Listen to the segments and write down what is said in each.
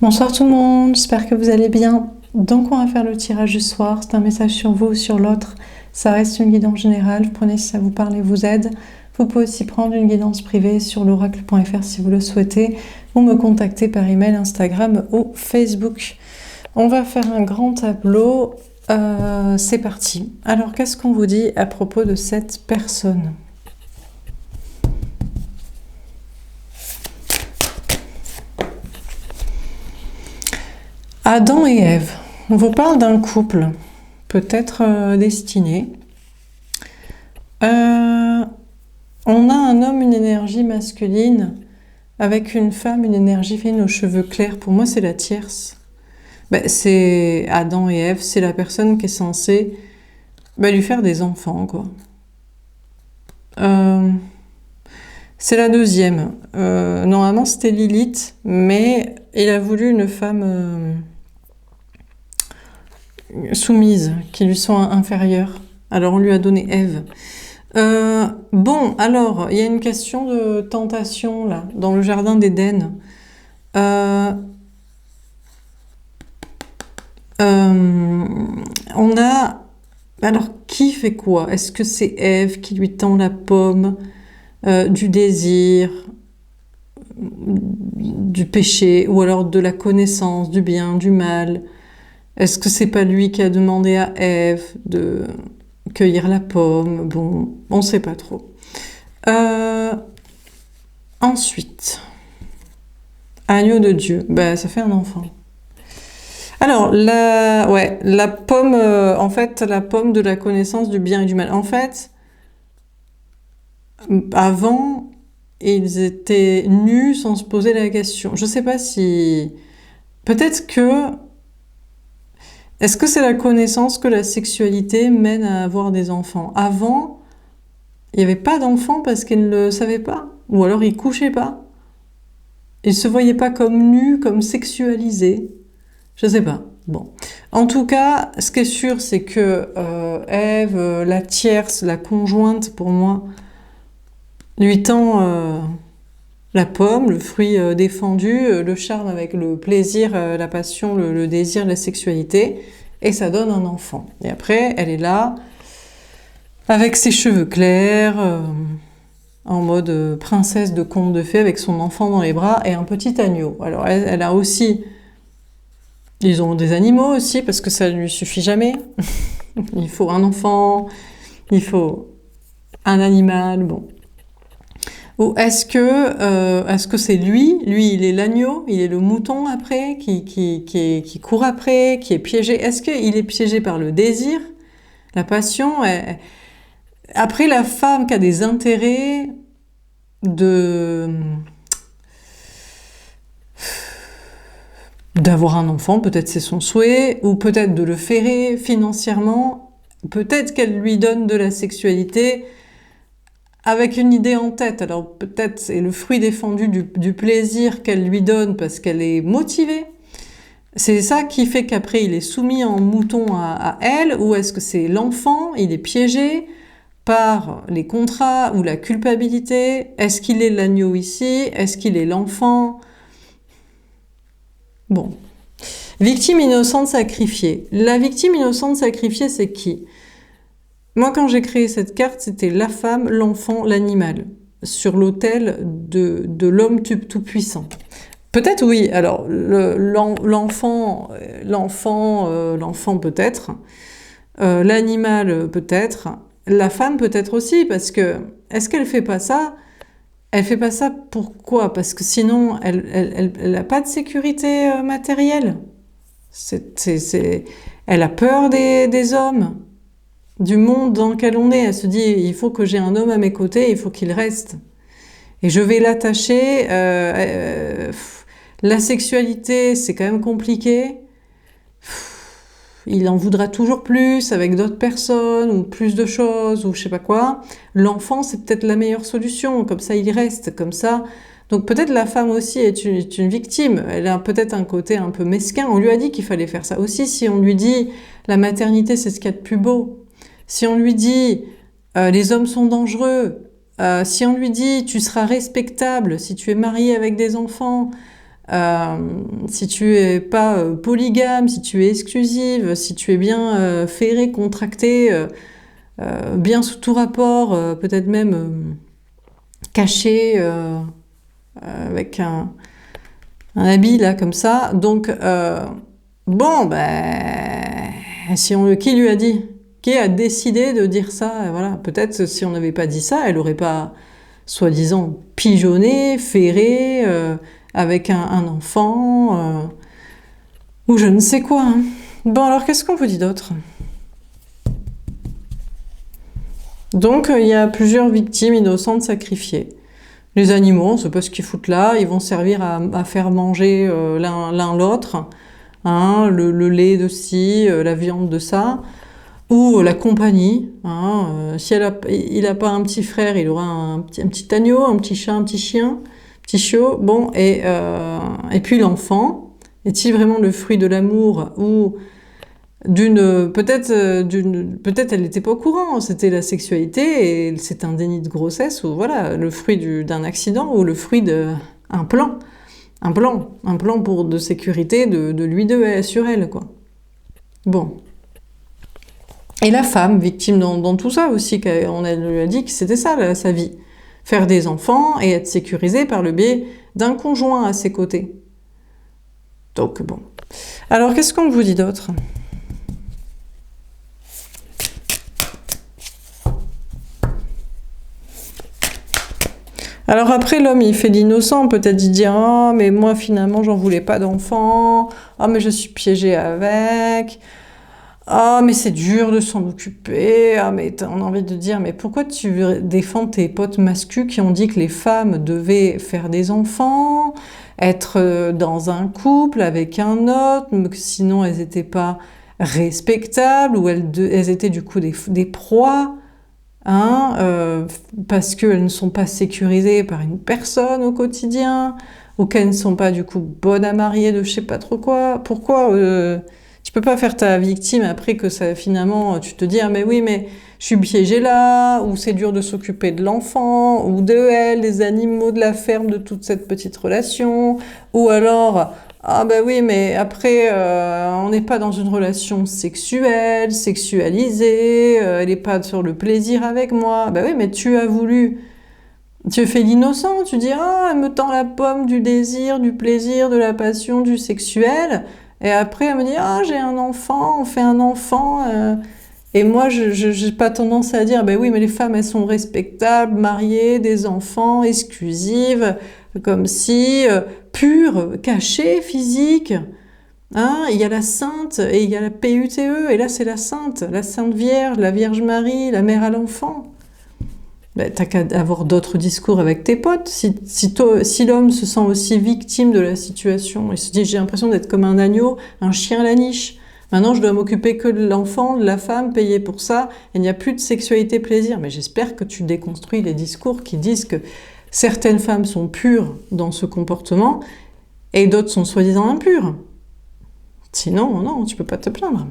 Bonsoir tout le monde, j'espère que vous allez bien. Donc on va faire le tirage du soir, c'est un message sur vous ou sur l'autre. Ça reste une guidance générale, vous prenez si ça vous parle et vous aide. Vous pouvez aussi prendre une guidance privée sur l'oracle.fr si vous le souhaitez, ou me contacter par email, Instagram ou Facebook. On va faire un grand tableau, c'est parti. Alors qu'est-ce qu'on vous dit à propos de cette personne ? Adam et Ève, on vous parle d'un couple, peut-être destiné. On a un homme, une énergie masculine, avec une femme, une énergie féminine aux cheveux clairs. Pour moi, c'est la tierce. C'est Adam et Ève, c'est la personne qui est censée lui faire des enfants, quoi. C'est la deuxième. Normalement, c'était Lilith, mais il a voulu une femme soumise, qui lui soit inférieure. Alors, on lui a donné Ève. Bon, alors, il y a une question de tentation, là, dans le jardin d'Éden. On a... Alors, qui fait quoi? Est-ce que c'est Ève qui lui tend la pomme du désir, du péché, ou alors de la connaissance, du bien, du mal? Est-ce que c'est pas lui qui a demandé à Ève de cueillir la pomme? Bon, on ne sait pas trop. Ensuite, agneau de Dieu, ça fait un enfant. Alors, la pomme, en fait, la pomme de la connaissance du bien et du mal. En fait, avant, ils étaient nus sans se poser la question. Je sais pas si... Peut-être que... Est-ce que c'est la connaissance que la sexualité mène à avoir des enfants? Avant, il n'y avait pas d'enfants parce qu'ils ne le savaient pas. Ou alors ils couchaient pas. Ils se voyaient pas comme nus, comme sexualisés. Je sais pas. Bon. En tout cas, ce qui est sûr, c'est que Ève, la tierce, la conjointe, pour moi, lui tend la pomme, le fruit défendu, le charme avec le plaisir, la passion, le désir, la sexualité, et ça donne un enfant. Et après, elle est là, avec ses cheveux clairs, en mode princesse de conte de fées, avec son enfant dans les bras et un petit agneau. Alors, elle a aussi... Ils ont des animaux aussi, parce que ça ne lui suffit jamais. Il faut un enfant, il faut un animal, bon. Ou est-ce que c'est lui? Lui, il est l'agneau, il est le mouton après, qui court après, qui est piégé. Est-ce qu'il est piégé par le désir, la passion? Après, la femme qui a des intérêts d'avoir un enfant, peut-être c'est son souhait, ou peut-être de le ferrer financièrement, peut-être qu'elle lui donne de la sexualité avec une idée en tête. Alors peut-être c'est le fruit défendu du plaisir qu'elle lui donne parce qu'elle est motivée. C'est ça qui fait qu'après il est soumis en mouton à elle, ou est-ce que c'est l'enfant, il est piégé par les contrats ou la culpabilité? Est-ce qu'il est l'agneau ici? Est-ce qu'il est l'enfant? Bon. Victime innocente sacrifiée. La victime innocente sacrifiée, c'est qui? Moi, quand j'ai créé cette carte, c'était la femme, l'enfant, l'animal, sur l'autel de l'homme tout-puissant. Peut-être oui, alors l'enfant peut-être, l'animal peut-être, la femme peut-être aussi, parce que est-ce qu'elle fait pas ça? Elle fait pas ça pourquoi? Parce que sinon, elle n'a pas de sécurité matérielle. Elle a peur des hommes, du monde dans lequel on est. Elle se dit, il faut que j'ai un homme à mes côtés, il faut qu'il reste. Et je vais l'attacher. La sexualité, c'est quand même compliqué. Il en voudra toujours plus avec d'autres personnes, ou plus de choses, ou je sais pas quoi. L'enfant, c'est peut-être la meilleure solution. Comme ça, il reste. Comme ça... Donc peut-être la femme aussi est une victime, elle a peut-être un côté un peu mesquin, on lui a dit qu'il fallait faire ça aussi, si on lui dit la maternité c'est ce qu'il y a de plus beau, si on lui dit les hommes sont dangereux, si on lui dit tu seras respectable si tu es marié avec des enfants, si tu es pas polygame, si tu es exclusive, si tu es bien ferré, contracté, bien sous tout rapport, peut-être même caché avec un habit là comme ça. Donc bon, ben, qui lui a dit? Qui a décidé de dire ça? Voilà, peut-être si on n'avait pas dit ça, elle aurait pas soi-disant pigeonné, ferré, avec un enfant, ou je ne sais quoi, hein. Bon, alors qu'est-ce qu'on vous dit d'autre? Donc, il y a plusieurs victimes innocentes sacrifiées. Les animaux, on ne sait pas ce qu'ils foutent là, ils vont servir à faire manger l'un l'autre, hein, le lait de ci, la viande de ça, ou la compagnie. Hein, si il n'a pas un petit frère, il aura un petit agneau, un petit chat, un petit chien, un petit chiot. Bon, et puis l'enfant, est-il vraiment le fruit de l'amour ou peut-être elle n'était pas au courant, c'était la sexualité et c'est un déni de grossesse ou voilà, le fruit d'un accident ou le fruit d'un plan. Un plan de sécurité de lui, de elle, sur elle, quoi. Bon. Et la femme, victime dans tout ça aussi, on lui a dit que c'était ça, là, sa vie. Faire des enfants et être sécurisée par le biais d'un conjoint à ses côtés. Donc, bon. Alors, qu'est-ce qu'on vous dit d'autre ? Alors après, l'homme, il fait l'innocent, peut-être il dit « Ah, mais moi, finalement, j'en voulais pas d'enfant. Ah, mais je suis piégé avec. Ah, mais c'est dur de s'en occuper. Ah, mais on a envie de dire « Mais pourquoi tu défends tes potes masculins qui ont dit que les femmes devaient faire des enfants, être dans un couple avec un autre, mais que sinon elles n'étaient pas respectables ou elles étaient du coup des proies ?» Hein, parce qu'elles ne sont pas sécurisées par une personne au quotidien, ou qu'elles ne sont pas du coup bonnes à marier de je sais pas trop quoi. Pourquoi tu peux pas faire ta victime après que ça finalement tu te dis ah mais oui mais je suis piégée là, ou c'est dur de s'occuper de l'enfant, ou de elle, des animaux, de la ferme, de toute cette petite relation, ou alors ah ben oui, mais après, on n'est pas dans une relation sexuelle, sexualisée, elle n'est pas sur le plaisir avec moi. Ben oui, mais tu as voulu, tu fais l'innocent, tu dis, ah, elle me tend la pomme du désir, du plaisir, de la passion, du sexuel. Et après, elle me dit, ah, j'ai un enfant, on fait un enfant. Et moi, je n'ai pas tendance à dire, ben oui, mais les femmes, elles sont respectables, mariées, des enfants, exclusives, comme si, pures, cachées, physiques. Hein, il y a la sainte et il y a la PUTE, et là, c'est la Sainte Vierge, la Vierge Marie, la mère à l'enfant. Ben, t'as qu'à avoir d'autres discours avec tes potes. Si l'homme se sent aussi victime de la situation, il se dit, j'ai l'impression d'être comme un agneau, un chien à la niche. Maintenant, je dois m'occuper que de l'enfant, de la femme, payer pour ça. Il n'y a plus de sexualité plaisir. Mais j'espère que tu déconstruis les discours qui disent que certaines femmes sont pures dans ce comportement et d'autres sont soi-disant impures. Sinon, non, tu peux pas te plaindre.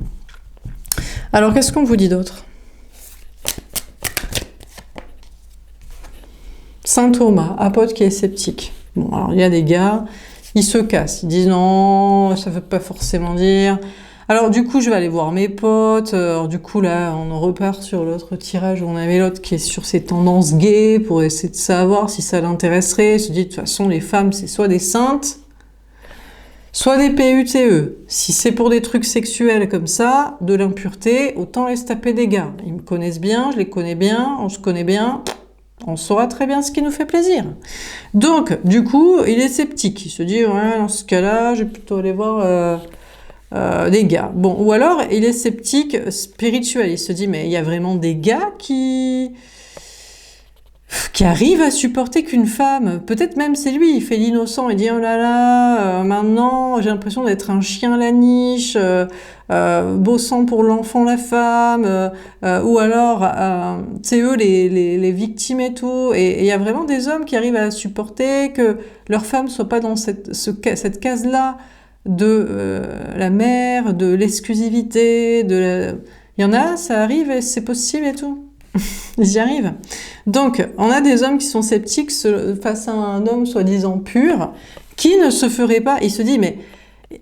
Alors, qu'est-ce qu'on vous dit d'autre ? Saint Thomas, apôtre qui est sceptique. Bon, alors il y a des gars, ils se cassent, ils disent non, ça veut pas forcément dire... Alors du coup, je vais aller voir mes potes. Alors du coup, là, on repart sur l'autre tirage où on avait l'autre qui est sur ses tendances gays pour essayer de savoir si ça l'intéresserait. Il se dit, de toute façon, les femmes, c'est soit des saintes, soit des PUTE. Si c'est pour des trucs sexuels comme ça, de l'impureté, autant laisse taper des gars. Ils me connaissent bien, je les connais bien, on se connaît bien. On saura très bien ce qui nous fait plaisir. Donc, du coup, il est sceptique. Il se dit, ouais, dans ce cas-là, je vais plutôt aller voir... des gars. Bon, ou alors il est sceptique spirituel. Il se dit mais il y a vraiment des gars qui arrivent à supporter qu'une femme, peut-être même c'est lui, il fait l'innocent, il dit oh là là, maintenant j'ai l'impression d'être un chien à la niche, bossant pour l'enfant, la femme, ou alors c'est eux les victimes et tout. Et il y a vraiment des hommes qui arrivent à supporter que leur femme soit pas dans cette case-là de la mère, de l'exclusivité, il y en a, ça arrive et c'est possible et tout. Ils y arrivent. Donc, on a des hommes qui sont sceptiques face à un homme soi-disant pur, Qui ne se ferait pas? Il se dit, mais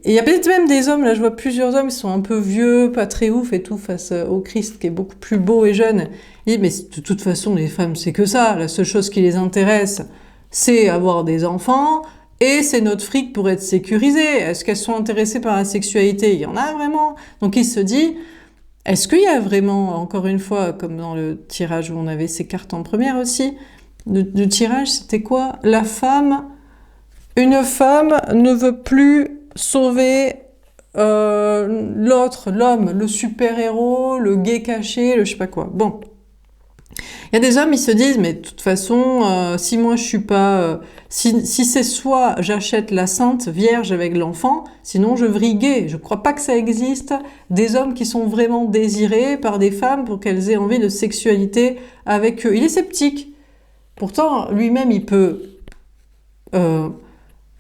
il y a peut-être même des hommes, là je vois plusieurs hommes qui sont un peu vieux, pas très ouf et tout, face au Christ qui est beaucoup plus beau et jeune. Il dit, mais de toute façon, les femmes, c'est que ça. La seule chose qui les intéresse, c'est avoir des enfants et c'est notre fric pour être sécurisé. Est-ce qu'elles sont intéressées par la sexualité? Il y en a vraiment. Donc il se dit, est-ce qu'il y a vraiment, encore une fois, comme dans le tirage où on avait ces cartes en première aussi, le tirage, c'était quoi? Une femme ne veut plus sauver l'autre, l'homme, le super-héros, le gay caché, le je sais pas quoi. Bon. Il y a des hommes, ils se disent, mais de toute façon, si moi je suis pas... si c'est soit j'achète la Sainte Vierge avec l'enfant, sinon je vrille gay. Je crois pas que ça existe des hommes qui sont vraiment désirés par des femmes pour qu'elles aient envie de sexualité avec eux. Il est sceptique. Pourtant, lui-même, il peut...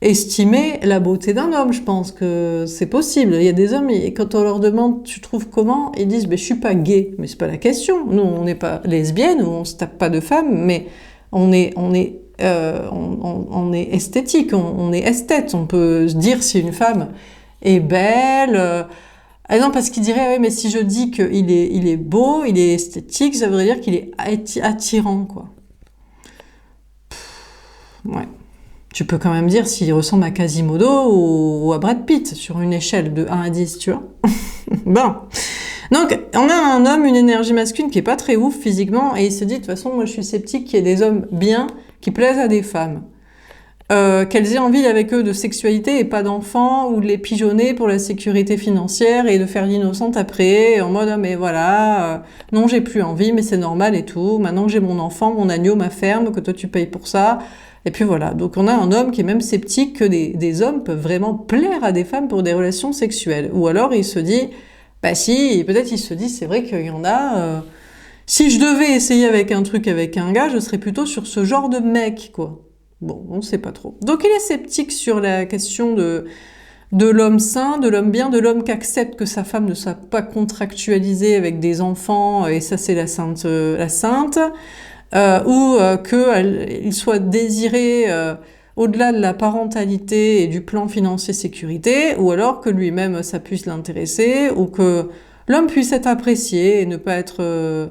estimer la beauté d'un homme, je pense que c'est possible. Il y a des hommes, et quand on leur demande tu trouves comment, ils disent je suis pas gay, mais c'est pas la question. Nous on n'est pas lesbiennes, ou on se tape pas de femmes, mais on est esthétique, on est esthète. On peut se dire si une femme est belle. Ah non, parce qu'il dirait oui, mais si je dis qu'il est beau, il est esthétique, ça voudrait dire qu'il est attirant, quoi. Ouais. Tu peux quand même dire s'il ressemble à Quasimodo ou à Brad Pitt sur une échelle de 1 à 10, tu vois. Bon. Donc, on a un homme, une énergie masculine qui est pas très ouf physiquement, et il se dit, de toute façon, moi je suis sceptique qu'il y ait des hommes bien qui plaisent à des femmes. Qu'elles aient envie avec eux de sexualité et pas d'enfants, ou de les pigeonner pour la sécurité financière et de faire l'innocente après, en mode, ah, mais voilà, non, j'ai plus envie, mais c'est normal et tout, maintenant que j'ai mon enfant, mon agneau, ma ferme, que toi tu payes pour ça. Et puis voilà, donc on a un homme qui est même sceptique que des hommes peuvent vraiment plaire à des femmes pour des relations sexuelles. Ou alors il se dit, bah si, peut-être il se dit, c'est vrai qu'il y en a... si je devais essayer avec un truc avec un gars, je serais plutôt sur ce genre de mec, quoi. Bon, on sait pas trop. Donc il est sceptique sur la question de l'homme sain, de l'homme bien, de l'homme qui accepte que sa femme ne soit pas contractualisée avec des enfants, et ça c'est la sainte, ou qu'il soit désiré au-delà de la parentalité et du plan financier sécurité, ou alors que lui-même ça puisse l'intéresser, ou que l'homme puisse être apprécié et ne pas être, je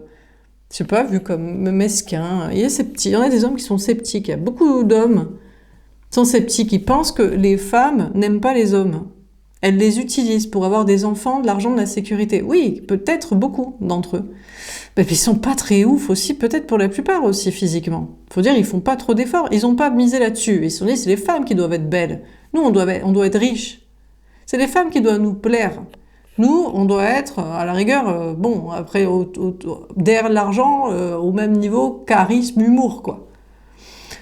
sais pas, vu comme mesquin. Il est sceptique. Il y en a des hommes qui sont sceptiques. Il y a beaucoup d'hommes qui sont sceptiques. Ils pensent que les femmes n'aiment pas les hommes. Elles les utilisent pour avoir des enfants, de l'argent, de la sécurité. Oui, peut-être beaucoup d'entre eux. Mais puis ils sont pas très ouf aussi, peut-être pour la plupart aussi physiquement. Faut dire, ils font pas trop d'efforts. Ils ont pas misé là-dessus. Ils se sont dit, c'est les femmes qui doivent être belles. Nous, on doit être riches. C'est les femmes qui doivent nous plaire. Nous, on doit être, à la rigueur, bon, après, derrière l'argent, au même niveau, charisme, humour, quoi.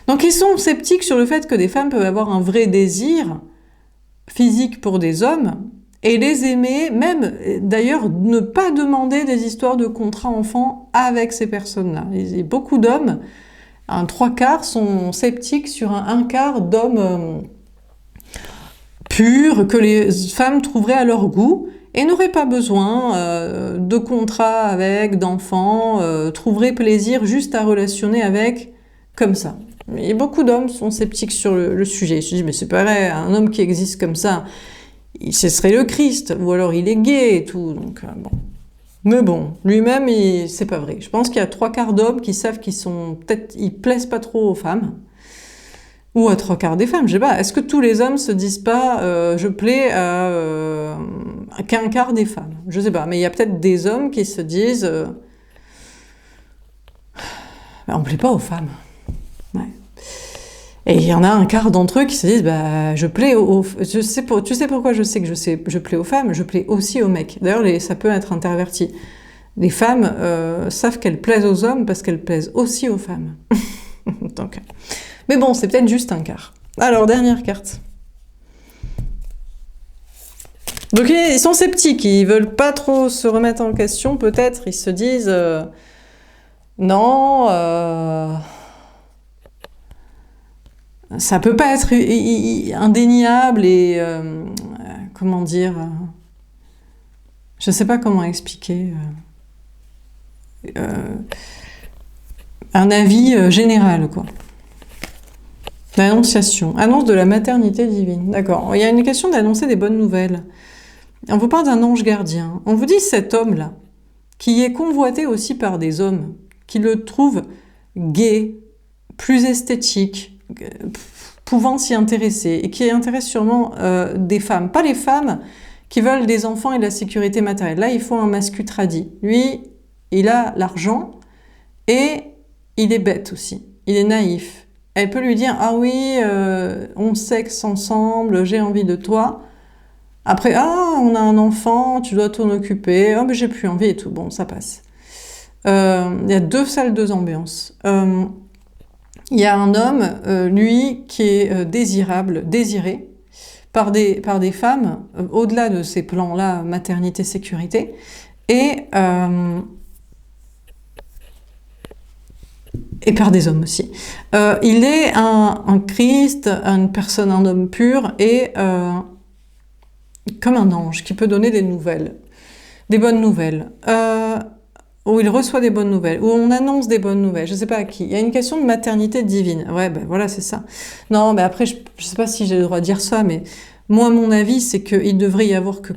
Donc ils sont sceptiques sur le fait que des femmes peuvent avoir un vrai désir physique pour des hommes, et les aimer, même d'ailleurs ne pas demander des histoires de contrat enfant avec ces personnes-là. Et beaucoup d'hommes, un 3/4, sont sceptiques sur un quart d'hommes purs que les femmes trouveraient à leur goût et n'auraient pas besoin de contrat avec, d'enfants, trouveraient plaisir juste à relationner avec, comme ça. Et beaucoup d'hommes sont sceptiques sur le sujet. Ils se disent, mais c'est pas vrai, un homme qui existe comme ça, ce serait le Christ, ou alors il est gay et tout, donc bon. Mais bon, lui-même, c'est pas vrai. Je pense qu'il y a 3/4 d'hommes qui savent ils plaisent pas trop aux femmes, ou à 3/4 des femmes, je sais pas. Est-ce que tous les hommes se disent pas, je plais qu'un quart des femmes? Je sais pas, mais il y a peut-être des hommes qui se disent, on plaît pas aux femmes. Ouais. Et il y en a un quart d'entre eux qui se disent, bah, je plais tu sais pourquoi je sais que je plais aux femmes, je plais aussi aux mecs. D'ailleurs, ça peut être interverti. Les femmes savent qu'elles plaisent aux hommes parce qu'elles plaisent aussi aux femmes. Donc, mais bon, c'est peut-être juste un quart. Alors, dernière carte. Donc, ils sont sceptiques, ils veulent pas trop se remettre en question, peut-être. Ils se disent, non, ça peut pas être indéniable et comment dire, je sais pas comment expliquer, un avis général, quoi. L'annonciation. Annonce de la maternité divine. D'accord. Il y a une question d'annoncer des bonnes nouvelles. On vous parle d'un ange gardien. On vous dit cet homme-là, qui est convoité aussi par des hommes, qui le trouvent gai, plus esthétique, pouvant s'y intéresser, et qui intéresse sûrement des femmes. Pas les femmes qui veulent des enfants et de la sécurité matérielle. Là, il faut un masculin tradit. Lui, il a l'argent et il est bête aussi. Il est naïf. Elle peut lui dire « Ah oui, on sexe ensemble, j'ai envie de toi. » Après « Ah, on a un enfant, tu dois t'en occuper. Oh, mais j'ai plus envie et tout. » Bon, ça passe. Il y a deux salles, deux ambiances. Il y a un homme, lui, qui est désirable, désiré par des femmes, au-delà de ces plans-là, maternité, sécurité, et par des hommes aussi. Il est un Christ, une personne, un homme pur, et comme un ange, qui peut donner des nouvelles, des bonnes nouvelles. Où il reçoit des bonnes nouvelles, où on annonce des bonnes nouvelles, je sais pas à qui. Il y a une question de maternité divine. Ouais, ben voilà, c'est ça. Non, mais après, je sais pas si j'ai le droit de dire ça, mais moi, mon avis, c'est qu'il devrait y avoir que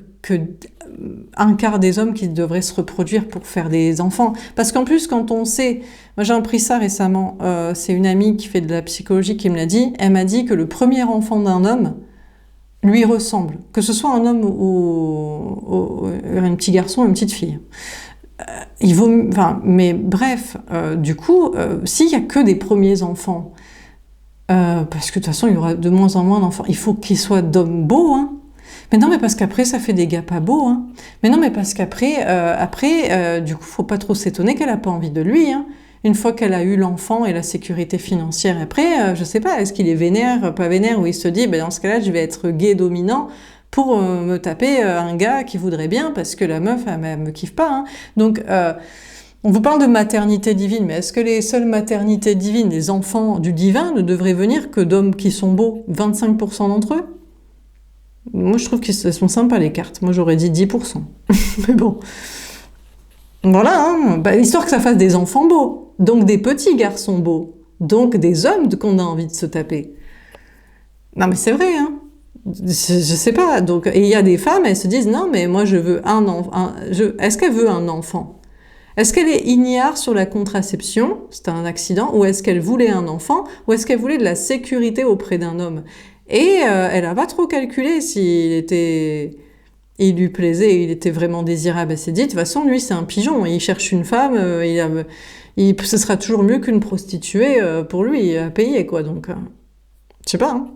un quart des hommes qui devraient se reproduire pour faire des enfants. Parce qu'en plus, quand on sait... Moi, j'ai appris ça récemment. C'est une amie qui fait de la psychologie qui me l'a dit. Elle m'a dit que le premier enfant d'un homme lui ressemble. Que ce soit un homme ou un petit garçon ou une petite fille. Mais bref, du coup, s'il y a que des premiers enfants, parce que de toute façon, il y aura de moins en moins d'enfants, il faut qu'ils soient d'hommes beaux, hein. Mais non, mais parce qu'après, ça fait des gars pas beaux, hein. Mais non, mais parce qu'après, du coup, faut pas trop s'étonner qu'elle a pas envie de lui, hein. Une fois qu'elle a eu l'enfant et la sécurité financière, après, je sais pas, est-ce qu'il est vénère, pas vénère, ou il se dit, ben dans ce cas-là, je vais être gay dominant pour me taper un gars qui voudrait bien, parce que la meuf, elle me kiffe pas, hein. Donc, on vous parle de maternité divine, mais est-ce que les seules maternités divines, les enfants du divin, ne devraient venir que d'hommes qui sont beaux, 25% d'entre eux? Moi, je trouve qu'elles sont sympas, les cartes. Moi, j'aurais dit 10%. Mais bon. Voilà, hein. Bah, histoire que ça fasse des enfants beaux. Donc, des petits garçons beaux. Donc, des hommes qu'on a envie de se taper. Non, mais c'est vrai, hein. Je sais pas. Donc, et il y a des femmes, elles se disent, non, mais moi, je veux un enfant. Est-ce qu'elle veut un enfant? Est-ce qu'elle est ignare sur la contraception, c'était un accident, ou est-ce qu'elle voulait un enfant, ou est-ce qu'elle voulait de la sécurité auprès d'un homme? Et elle n'a pas trop calculé il lui plaisait, il était vraiment désirable. Elle s'est dit, de toute façon, lui, c'est un pigeon, il cherche une femme, ce sera toujours mieux qu'une prostituée pour lui à payer, quoi. Donc, je sais pas, hein.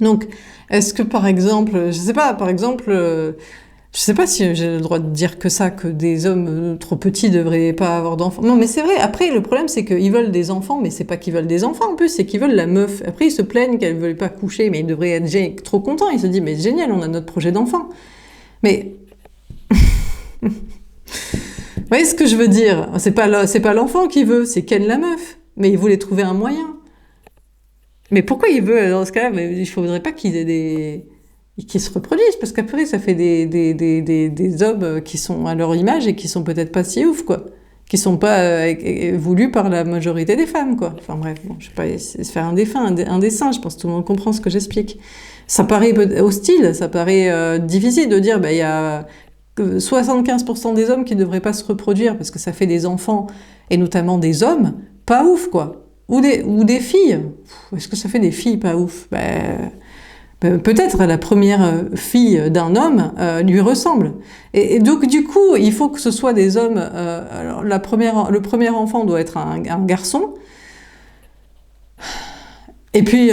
Donc, est-ce que, par exemple, je sais pas si j'ai le droit de dire que des hommes trop petits devraient pas avoir d'enfants. Non, mais c'est vrai. Après, le problème, c'est qu'ils veulent des enfants, mais c'est pas qu'ils veulent des enfants en plus, c'est qu'ils veulent la meuf. Après, ils se plaignent qu'elle ne veut pas coucher, mais ils devraient être trop contents. Ils se disent, mais génial, on a notre projet d'enfant. Mais, vous voyez ce que je veux dire? C'est pas l'enfant qui veut, c'est Ken la meuf. Mais il voulait trouver un moyen. Mais pourquoi il veut, dans ce cas-là? Mais il faudrait pas qu'ils aient qui se reproduisent, parce qu'après, ça fait des hommes qui sont à leur image et qui sont peut-être pas si ouf, quoi. Qui sont pas voulus par la majorité des femmes, quoi. Enfin bref, bon, je sais pas, se faire un dessin, je pense que tout le monde comprend ce que j'explique. Ça paraît hostile, ça paraît difficile de dire, il y a 75% des hommes qui devraient pas se reproduire, parce que ça fait des enfants, et notamment des hommes, pas ouf, quoi. Ou des filles. Est-ce que ça fait des filles pas ouf? Peut-être la première fille d'un homme lui ressemble. Et donc, du coup, il faut que ce soit des hommes... alors, le premier enfant doit être un garçon. Et puis,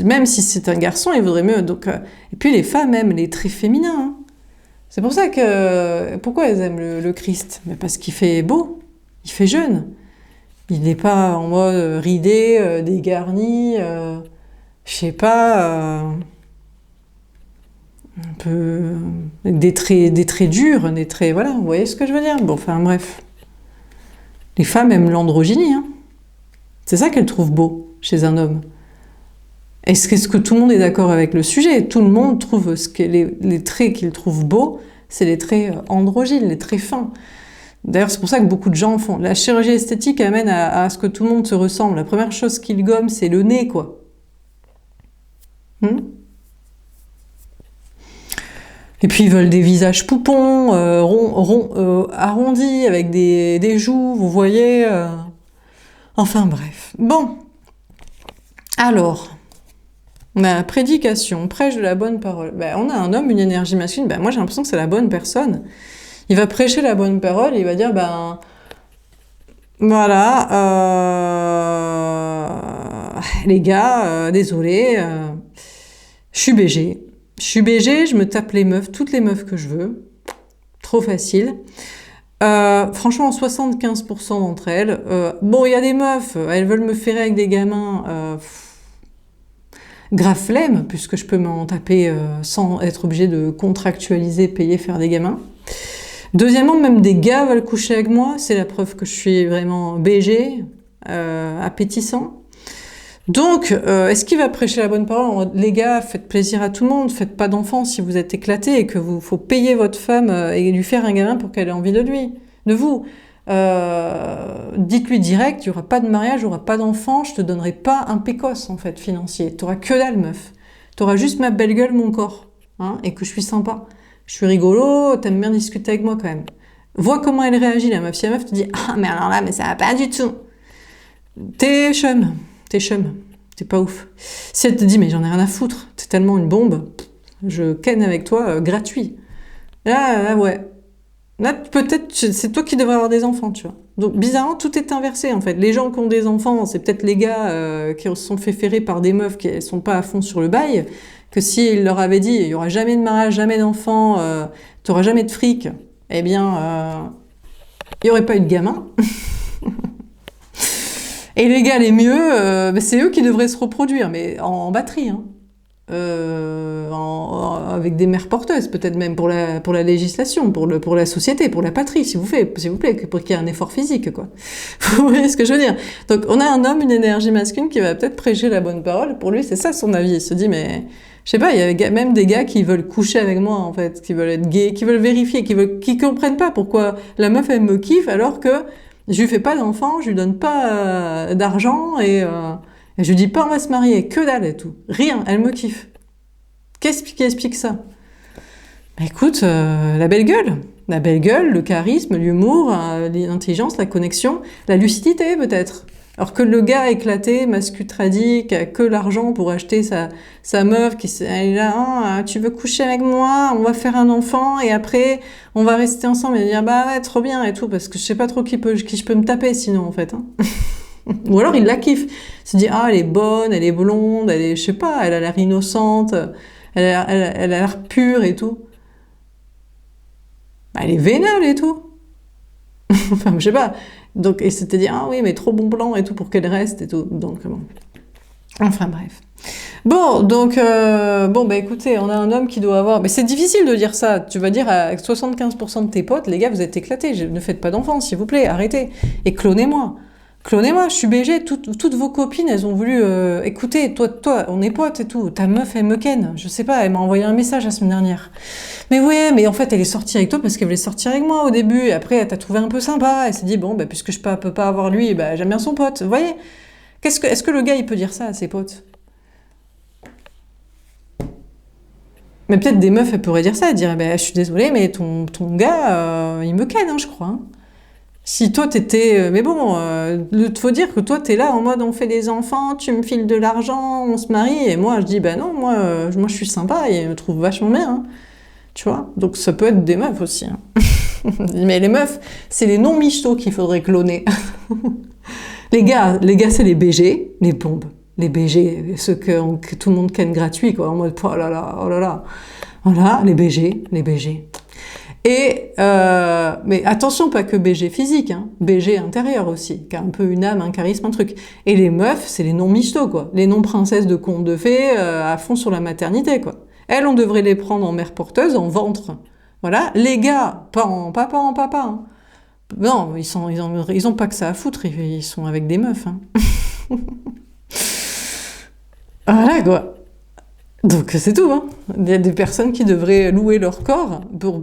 même si c'est un garçon, il vaudrait mieux... Donc, et puis, les femmes aiment les traits féminins. Hein. C'est pour ça que... Pourquoi elles aiment le Christ? Mais parce qu'il fait beau, il fait jeune. Il n'est pas en mode ridé, dégarni... je sais pas, un peu des traits durs, des traits, voilà, vous voyez ce que je veux dire? Bon, enfin bref. Les femmes aiment l'androgynie, hein. C'est ça qu'elles trouvent beau chez un homme. Est-ce que tout le monde est d'accord avec le sujet? Tout le monde trouve les traits qu'ils trouvent beaux, c'est les traits androgynes, les traits fins. D'ailleurs, c'est pour ça que beaucoup de gens font. La chirurgie esthétique amène à ce que tout le monde se ressemble. La première chose qu'ils gomment, c'est le nez, quoi. Hmm. Et puis ils veulent des visages poupons, arrondis, avec des joues, vous voyez. Enfin bref. Bon. Alors, ma prédication, prêche de la bonne parole. Ben, on a un homme, une énergie masculine. Ben, moi, j'ai l'impression que c'est la bonne personne. Il va prêcher la bonne parole et il va dire, ben, voilà, les gars, désolé, je suis BG. Je suis BG, je me tape les meufs, toutes les meufs que je veux. Trop facile. Franchement, 75% d'entre elles. Bon, il y a des meufs, elles veulent me ferrer avec des gamins. Grave flemme, puisque je peux m'en taper sans être obligé de contractualiser, payer, faire des gamins. Deuxièmement, même des gars veulent coucher avec moi. C'est la preuve que je suis vraiment BG, appétissant. Donc, est-ce qu'il va prêcher la bonne parole? Les gars, faites plaisir à tout le monde, faites pas d'enfants si vous êtes éclatés et que vous faut payer votre femme et lui faire un gamin pour qu'elle ait envie de vous. Dites-lui direct, il y aura pas de mariage, il y aura pas d'enfant, je te donnerai pas un pécosse en fait financier. T'auras que dalle meuf. T'auras juste ma belle gueule, mon corps, hein, et que je suis sympa. Je suis rigolo, t'aimes bien discuter avec moi quand même. Vois comment elle réagit la meuf. Si la meuf te dit ah mais alors là mais ça va pas du tout. T'es chum. T'es pas ouf. Si elle te dit mais j'en ai rien à foutre, t'es tellement une bombe, je ken avec toi gratuit. Là ouais. Là peut-être c'est toi qui devrais avoir des enfants, tu vois. Donc bizarrement tout est inversé en fait. Les gens qui ont des enfants, c'est peut-être les gars qui se sont fait ferrer par des meufs qui sont pas à fond sur le bail, que s'ils leur avaient dit il y aura jamais de mariage, jamais d'enfants, t'auras jamais de fric, eh bien il y aurait pas eu de gamin. Et les gars les mieux, c'est eux qui devraient se reproduire, mais en batterie, hein. Avec des mères porteuses, peut-être même pour la législation, pour la société, pour la patrie, s'il vous plaît, pour qu'il y ait un effort physique, quoi. Vous voyez ce que je veux dire? Donc, on a un homme, une énergie masculine qui va peut-être prêcher la bonne parole. Pour lui, c'est ça son avis. Il se dit, mais, je sais pas, il y a même des gars qui veulent coucher avec moi, en fait, qui veulent être gays, qui veulent vérifier, qui comprennent pas pourquoi la meuf, elle me kiffe, alors que je lui fais pas d'enfant, je lui donne pas d'argent et je lui dis pas on va se marier, que dalle et tout. Rien, elle me kiffe. Qu'est-ce qui explique ça? Bah écoute, la belle gueule, le charisme, l'humour, l'intelligence, la connexion, la lucidité peut-être. Alors que le gars éclaté, mascutradi, qui a que l'argent pour acheter sa meuf, elle est là, ah, tu veux coucher avec moi, on va faire un enfant et après on va rester ensemble et dire bah ouais trop bien et tout parce que je sais pas trop qui je peux me taper sinon en fait. Hein. Ou alors il la kiffe, il se dit ah elle est bonne, elle est blonde, elle est je sais pas, elle a l'air innocente, elle a l'air pure et tout. Bah, elle est vénale et tout. Enfin je sais pas. Donc, et c'était dit, ah oui, mais trop bon plan et tout pour qu'elle reste et tout. Donc, bon. Enfin, bref. Bon, donc, bah écoutez, on a un homme qui doit avoir... Mais c'est difficile de dire ça. Tu vas dire à 75% de tes potes, les gars, vous êtes éclatés. Ne faites pas d'enfants, s'il vous plaît, arrêtez. Et clonez-moi. Clonez-moi, je suis BG, toutes vos copines, elles ont voulu... écoutez, toi, on est potes et tout. Ta meuf, elle me ken. Je sais pas, elle m'a envoyé un message la semaine dernière. Mais ouais, mais en fait, elle est sortie avec toi parce qu'elle voulait sortir avec moi au début. Et après, elle t'a trouvé un peu sympa. Elle s'est dit, bon, bah, puisque je peux pas avoir lui, bah, j'aime bien son pote. Vous voyez? Est-ce que le gars, il peut dire ça à ses potes? Mais peut-être des meufs, elles pourraient dire ça. Elles diraient, bah, je suis désolée, mais ton gars, il me ken, hein, je crois. Hein. Si toi t'étais... Mais bon, faut dire que toi t'es là en mode on fait des enfants, tu me files de l'argent, on se marie, et moi je dis bah non, moi je suis sympa et je me trouve vachement bien, hein. Tu vois? Donc ça peut être des meufs aussi. Hein. Mais les meufs, c'est les non-michtos qu'il faudrait cloner. Les gars c'est les BG, les bombes. Les BG, ceux que tout le monde ken gratuit, quoi, en mode oh là là, oh là là. Voilà, les BG. Et mais attention, pas que BG physique, hein, BG intérieur aussi, qui a un peu une âme, un charisme, un truc. Et les meufs, c'est les non-michtos, quoi. Les non-princesses de contes de fées à fond sur la maternité, quoi. Elles, on devrait les prendre en mère porteuse, en ventre. Voilà. Les gars, pas en papa, hein. Non, ils ont pas que ça à foutre, ils sont avec des meufs, hein. Voilà, quoi. Donc c'est tout, hein. Il y a des personnes qui devraient louer leur corps pour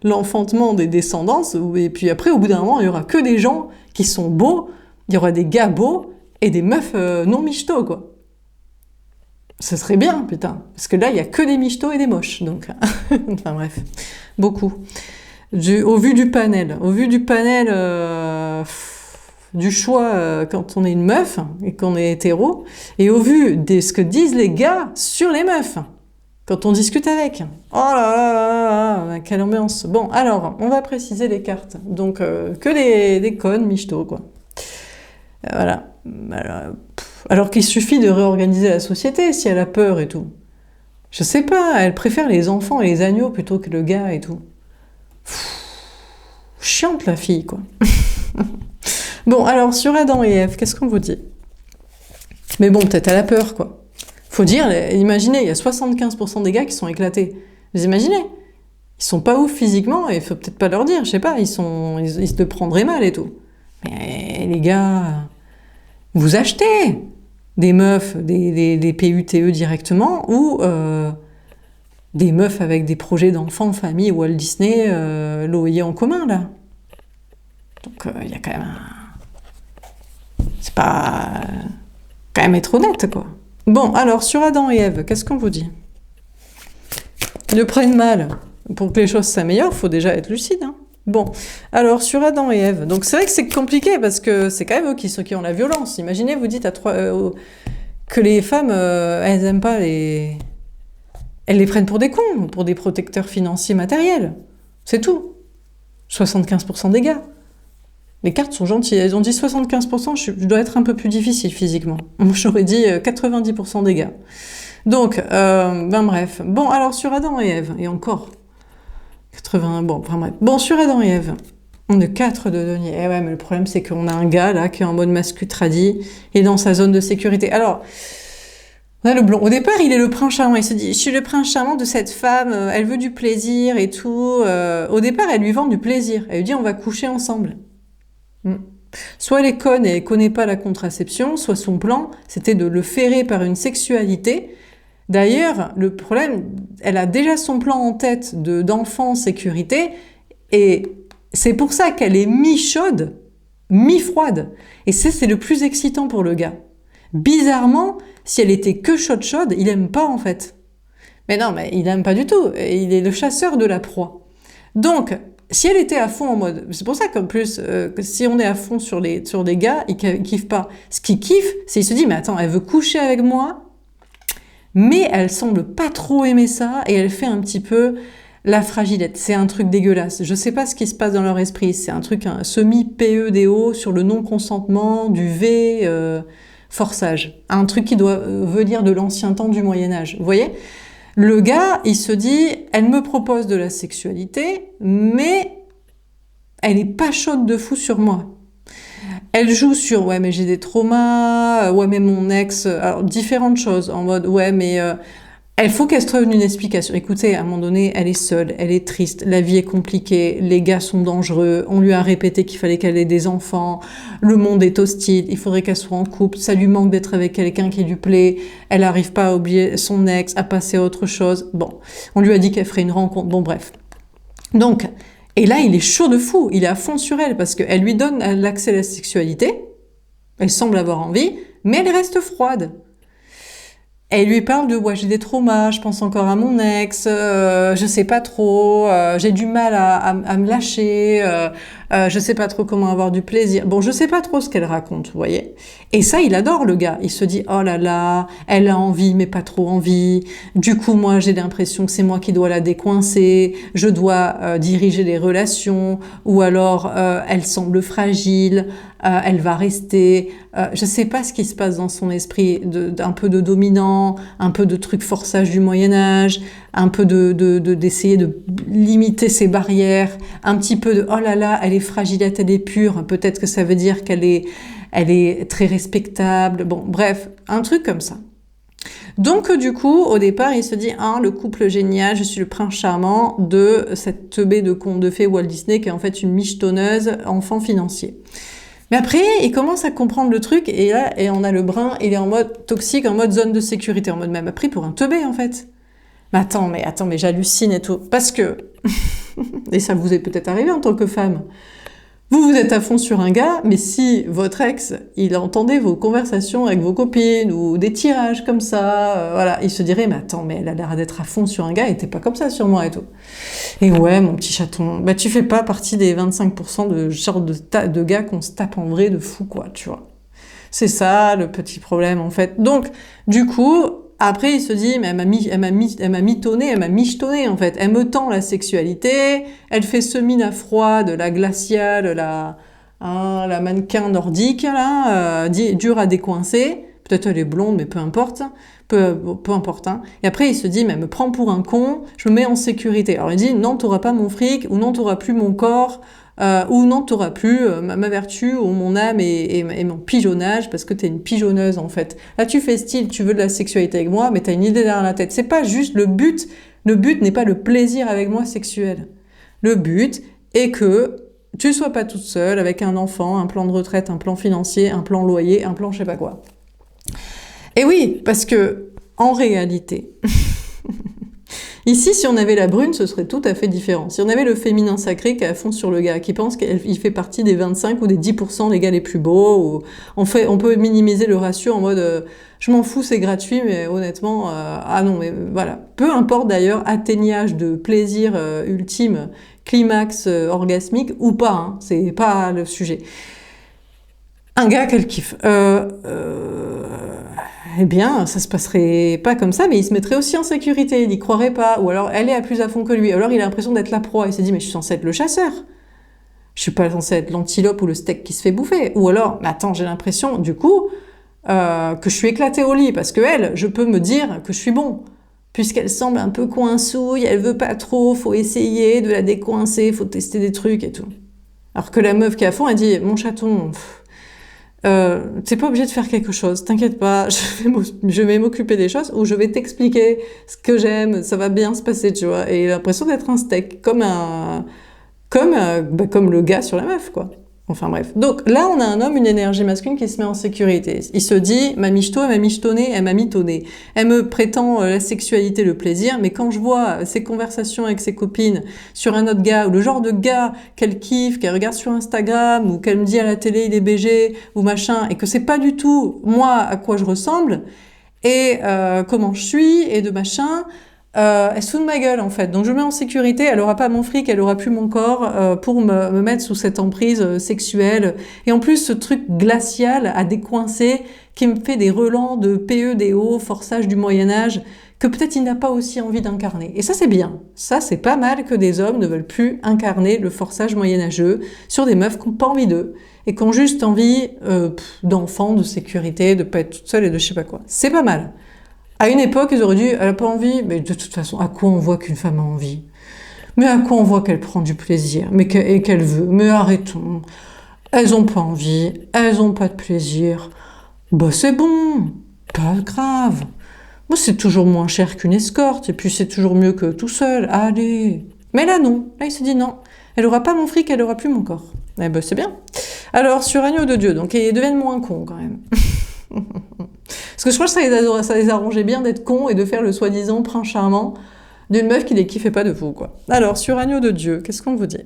l'enfantement des descendants, et puis après, au bout d'un moment, il y aura que des gens qui sont beaux, il y aura des gars beaux et des meufs non michto, quoi. Ce serait bien, putain, parce que là, il y a que des michtos et des moches, donc... enfin bref, beaucoup. Au vu du panel, du choix quand on est une meuf et qu'on est hétéro, et au vu de ce que disent les gars sur les meufs, quand on discute avec. Oh là là là là, quelle ambiance. Bon, alors, on va préciser les cartes. Donc, que des connes michto, quoi. Voilà. Alors qu'il suffit de réorganiser la société si elle a peur et tout. Je sais pas, elle préfère les enfants et les agneaux plutôt que le gars et tout. Chiante la fille, quoi. Bon, alors, sur Adam et Ève, qu'est-ce qu'on vous dit? Mais bon, peut-être elle a peur, quoi. Faut dire, imaginez, il y a 75% des gars qui sont éclatés. Vous imaginez? Ils sont pas ouf physiquement, et il faut peut-être pas leur dire, je sais pas, ils se le prendraient mal et tout. Mais les gars, vous achetez des meufs, des PUTE directement, ou des meufs avec des projets d'enfants, famille, Walt Disney, l'OI en commun, là. Donc, il y a quand même c'est pas... quand même être honnête, quoi. Bon, alors, sur Adam et Ève, qu'est-ce qu'on vous dit? Ne prennent mal. Pour que les choses s'améliorent, il faut déjà être lucide, hein. Bon, alors, sur Adam et Ève, donc c'est vrai que c'est compliqué, parce que c'est quand même eux qui ont la violence. Imaginez, vous dites que les femmes, elles aiment pas les... Elles les prennent pour des cons, pour des protecteurs financiers matériels. C'est tout. 75% des gars. Les cartes sont gentilles. Elles ont dit 75%, je dois être un peu plus difficile physiquement. J'aurais dit 90% des gars. Donc, ben bref. Bon, alors sur Adam et Ève, et encore. 80, bon, enfin bref. Bon, sur Adam et Ève, on a 4 de denier. Eh ouais, mais le problème, c'est qu'on a un gars, là, qui est en mode mascu tradi, et dans sa zone de sécurité. Alors, on a le blond. Au départ, il est le prince charmant. Il se dit, je suis le prince charmant de cette femme, elle veut du plaisir et tout. Au départ, elle lui vend du plaisir. Elle lui dit, on va coucher ensemble. Soit elle est conne et elle connaît pas la contraception, soit son plan, c'était de le ferrer par une sexualité. D'ailleurs, le problème, elle a déjà son plan en tête d'enfant en sécurité, et c'est pour ça qu'elle est mi-chaude, mi-froide. Et c'est le plus excitant pour le gars. Bizarrement, si elle était que chaude, il aime pas en fait. Mais non, mais il aime pas du tout. Il est le chasseur de la proie. Donc, si elle était à fond en mode... C'est pour ça qu'en plus, que si on est à fond sur des gars, ils kiffent pas. Ce qu'ils kiffent, c'est qu'il se dit, mais attends, elle veut coucher avec moi, mais elle semble pas trop aimer ça, et elle fait un petit peu la fragilette. C'est un truc dégueulasse. Je sais pas ce qui se passe dans leur esprit. C'est un truc semi-PEDO sur le non-consentement, du V, forçage. Un truc qui doit venir de l'ancien temps du Moyen-Âge. Vous voyez ? Le gars, il se dit, elle me propose de la sexualité, mais elle est pas chaude de fou sur moi. Elle joue sur, ouais, mais j'ai des traumas, ouais, mais mon ex, alors différentes choses, en mode, ouais, mais elle faut qu'elle se trouve une explication. Écoutez, à un moment donné, elle est seule, elle est triste, la vie est compliquée, les gars sont dangereux, on lui a répété qu'il fallait qu'elle ait des enfants, le monde est hostile, il faudrait qu'elle soit en couple, ça lui manque d'être avec quelqu'un qui lui plaît, elle n'arrive pas à oublier son ex, à passer à autre chose. Bon, on lui a dit qu'elle ferait une rencontre, bon bref. Donc, et là, il est chaud de fou, il est à fond sur elle, parce qu'elle lui donne l'accès à la sexualité, elle semble avoir envie, mais elle reste froide. Elle lui parle de, ouais, j'ai des traumas, je pense encore à mon ex, je sais pas trop, j'ai du mal à me lâcher, je sais pas trop comment avoir du plaisir. Bon, je sais pas trop ce qu'elle raconte, vous voyez. Et ça, il adore le gars. Il se dit, oh là là, elle a envie, mais pas trop envie. Du coup, moi, j'ai l'impression que c'est moi qui dois la décoincer, je dois diriger les relations, ou alors elle semble fragile, elle va rester. Je sais pas ce qui se passe dans son esprit, un peu de dominant, un peu de truc forçage du Moyen-Âge, un peu d'essayer de limiter ses barrières, un petit peu de oh là là, elle est fragilette, elle est pure, peut-être que ça veut dire qu'elle est très respectable. Bon, bref, un truc comme ça. Donc du coup, au départ, il se dit le couple génial, je suis le prince charmant de cette teubée de conte de fées Walt Disney qui est en fait une michetonneuse enfant financier. Mais après, il commence à comprendre le truc, et là, et on a le brin, il est en mode toxique, en mode zone de sécurité, en mode même pris pour un teubé, en fait. Mais attends, mais j'hallucine et tout. Parce que, et ça vous est peut-être arrivé en tant que femme, vous êtes à fond sur un gars, mais si votre ex, il entendait vos conversations avec vos copines, ou des tirages comme ça, voilà, il se dirait, mais attends, mais elle a l'air d'être à fond sur un gars, et t'es pas comme ça sur moi et tout. Et ouais, mon petit chaton, bah tu fais pas partie des 25% de genre de gars qu'on se tape en vrai de fou, quoi, tu vois. C'est ça le petit problème, en fait. Donc, du coup, après, il se dit, mais elle m'a mitonné, elle m'a michetonné, en fait. Elle me tend la sexualité, elle fait semi la froide, la glaciale, la mannequin nordique, là, dure à décoincer. Peut-être elle est blonde, mais peu importe. Peu importe. Hein. Et après, il se dit, mais elle me prend pour un con, je me mets en sécurité. Alors il dit, non, t'auras pas mon fric, ou non, t'auras plus mon corps, ou non, t'auras plus ma vertu, ou mon âme et mon pigeonnage, parce que t'es une pigeonneuse, en fait. Là, tu fais style, tu veux de la sexualité avec moi, mais t'as une idée derrière la tête. C'est pas juste le but n'est pas le plaisir avec moi sexuel. Le but est que tu sois pas toute seule avec un enfant, un plan de retraite, un plan financier, un plan loyer, un plan je sais pas quoi. Et oui, parce que, en réalité, ici, si on avait la brune, ce serait tout à fait différent. Si on avait le féminin sacré qui est à fond sur le gars, qui pense qu'il fait partie des 25 ou des 10% des gars les plus beaux, ou on peut minimiser le ratio en mode je m'en fous, c'est gratuit, mais honnêtement, ah non, mais voilà. Peu importe d'ailleurs, atteignage de plaisir ultime, climax orgasmique ou pas, hein, c'est pas le sujet. Un gars qu'elle kiffe. Eh bien, ça se passerait pas comme ça, mais il se mettrait aussi en sécurité, il n'y croirait pas, ou alors elle est à plus à fond que lui, alors il a l'impression d'être la proie, il s'est dit, mais je suis censé être le chasseur, je suis pas censé être l'antilope ou le steak qui se fait bouffer, ou alors, mais attends, j'ai l'impression, du coup, que je suis éclatée au lit, parce que elle, je peux me dire que je suis bon, puisqu'elle semble un peu coinsouille, elle veut pas trop, faut essayer de la décoincer, faut tester des trucs et tout. Alors que la meuf qui est à fond, elle dit, mon chaton, t'es pas obligé de faire quelque chose, t'inquiète pas, je vais m'occuper des choses ou je vais t'expliquer ce que j'aime, ça va bien se passer, tu vois. Et il a l'impression d'être un steak, comme le gars sur la meuf, quoi. Enfin bref. Donc là, on a un homme, une énergie masculine qui se met en sécurité. Il se dit, ma michto, elle m'a michetonné, elle m'a mitonné. Elle me prétend la sexualité, le plaisir, mais quand je vois ses conversations avec ses copines sur un autre gars, ou le genre de gars qu'elle kiffe, qu'elle regarde sur Instagram, ou qu'elle me dit à la télé, il est BG, ou machin, et que c'est pas du tout moi à quoi je ressemble, et comment je suis, et de machin, elle se fout de ma gueule en fait. Donc je me mets en sécurité, elle aura pas mon fric, elle aura plus mon corps pour me mettre sous cette emprise sexuelle. Et en plus ce truc glacial à décoincer qui me fait des relents de PEDO, forçage du Moyen-Âge, que peut-être il n'a pas aussi envie d'incarner. Et ça c'est bien. Ça c'est pas mal que des hommes ne veulent plus incarner le forçage moyenâgeux sur des meufs qui n'ont pas envie d'eux et qui ont juste envie d'enfants, de sécurité, de pas être toute seule et de je sais pas quoi. C'est pas mal. À une époque, ils auraient dit, elle a pas envie, mais de toute façon, à quoi on voit qu'une femme a envie? Mais à quoi on voit qu'elle prend du plaisir, et qu'elle veut? Mais arrêtons. Elles ont pas envie, elles ont pas de plaisir. Bah c'est bon, pas grave. Moi, c'est toujours moins cher qu'une escorte, et puis c'est toujours mieux que tout seul. Allez. Mais là, non. Là, il se dit non. Elle aura pas mon fric, elle aura plus mon corps. Eh ben, c'est bien. Alors, sur Agneau de Dieu, donc ils deviennent moins cons, quand même. Parce que je crois que ça les arrangeait bien d'être cons et de faire le soi-disant prince charmant d'une meuf qui les kiffait pas de fou, quoi. Alors, sur Agneau de Dieu, qu'est-ce qu'on vous dit?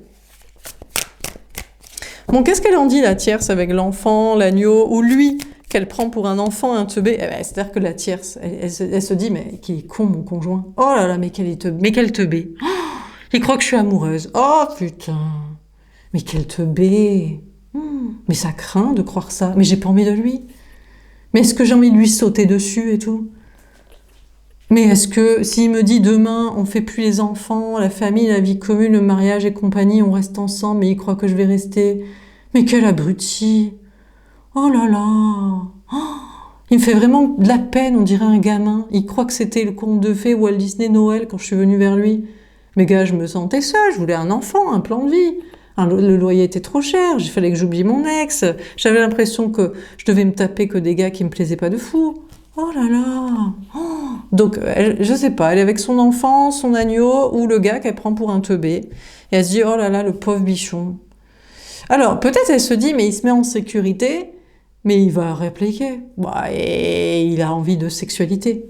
Bon, qu'est-ce qu'elle en dit, la tierce, avec l'enfant, l'agneau, ou lui, qu'elle prend pour un enfant, un teubé? Eh ben, c'est-à-dire que la tierce, elle se dit, mais qui est con, mon conjoint. Oh là là, mais quel teubé. Oh, il croit que je suis amoureuse. Oh, putain. Mais quel teubé. Mais ça craint de croire ça. Mais j'ai pas envie de lui. Mais est-ce que j'ai envie de lui sauter dessus et tout? Mais est-ce que s'il me dit demain on fait plus les enfants, la famille, la vie commune, le mariage et compagnie, on reste ensemble, mais il croit que je vais rester? Mais quel abruti! Oh là là! Oh, il me fait vraiment de la peine, on dirait un gamin. Il croit que c'était le conte de fées Walt Disney Noël quand je suis venue vers lui. Mais gars, je me sentais seule, je voulais un enfant, un plan de vie. Le loyer était trop cher, il fallait que j'oublie mon ex, j'avais l'impression que je devais me taper que des gars qui me plaisaient pas de fou. Oh là là. Oh. Donc, je sais pas, elle est avec son enfant, son agneau, ou le gars qu'elle prend pour un teubé. Et elle se dit, oh là là, le pauvre bichon. Alors, peut-être elle se dit, mais il se met en sécurité, mais il va répliquer. Bah, et il a envie de sexualité.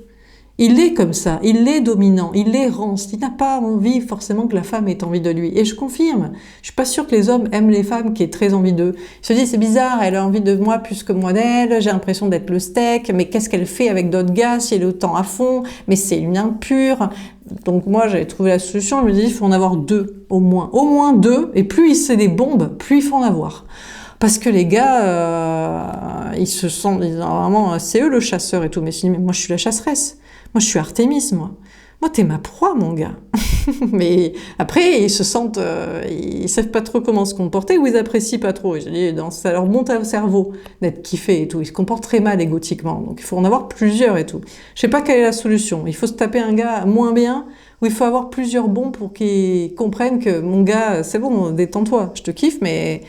Il est comme ça, il est dominant, il est rance, il n'a pas envie forcément que la femme ait envie de lui. Et je confirme, je suis pas sûre que les hommes aiment les femmes qui aient très envie d'eux. Ils se disent, c'est bizarre, elle a envie de moi plus que moi d'elle, j'ai l'impression d'être le steak, mais qu'est-ce qu'elle fait avec d'autres gars si elle est autant à fond, mais c'est une impure. Donc moi, j'avais trouvé la solution, je me dis, il faut en avoir deux, au moins deux, et plus c'est des bombes, plus il faut en avoir. Parce que les gars, ils se sentent, vraiment, c'est eux le chasseur et tout, mais je dis, mais moi je suis la chasseresse. Moi, je suis Artémis, moi. Moi, t'es ma proie, mon gars. Mais après, ils se sentent, ils savent pas trop comment se comporter ou ils apprécient pas trop. Je dis, ça leur monte au cerveau d'être kiffés et tout. Ils se comportent très mal égotiquement. Donc, il faut en avoir plusieurs et tout. Je sais pas quelle est la solution. Il faut se taper un gars moins bien ou il faut avoir plusieurs bons pour qu'ils comprennent que mon gars, c'est bon, détends-toi. Je te kiffe, mais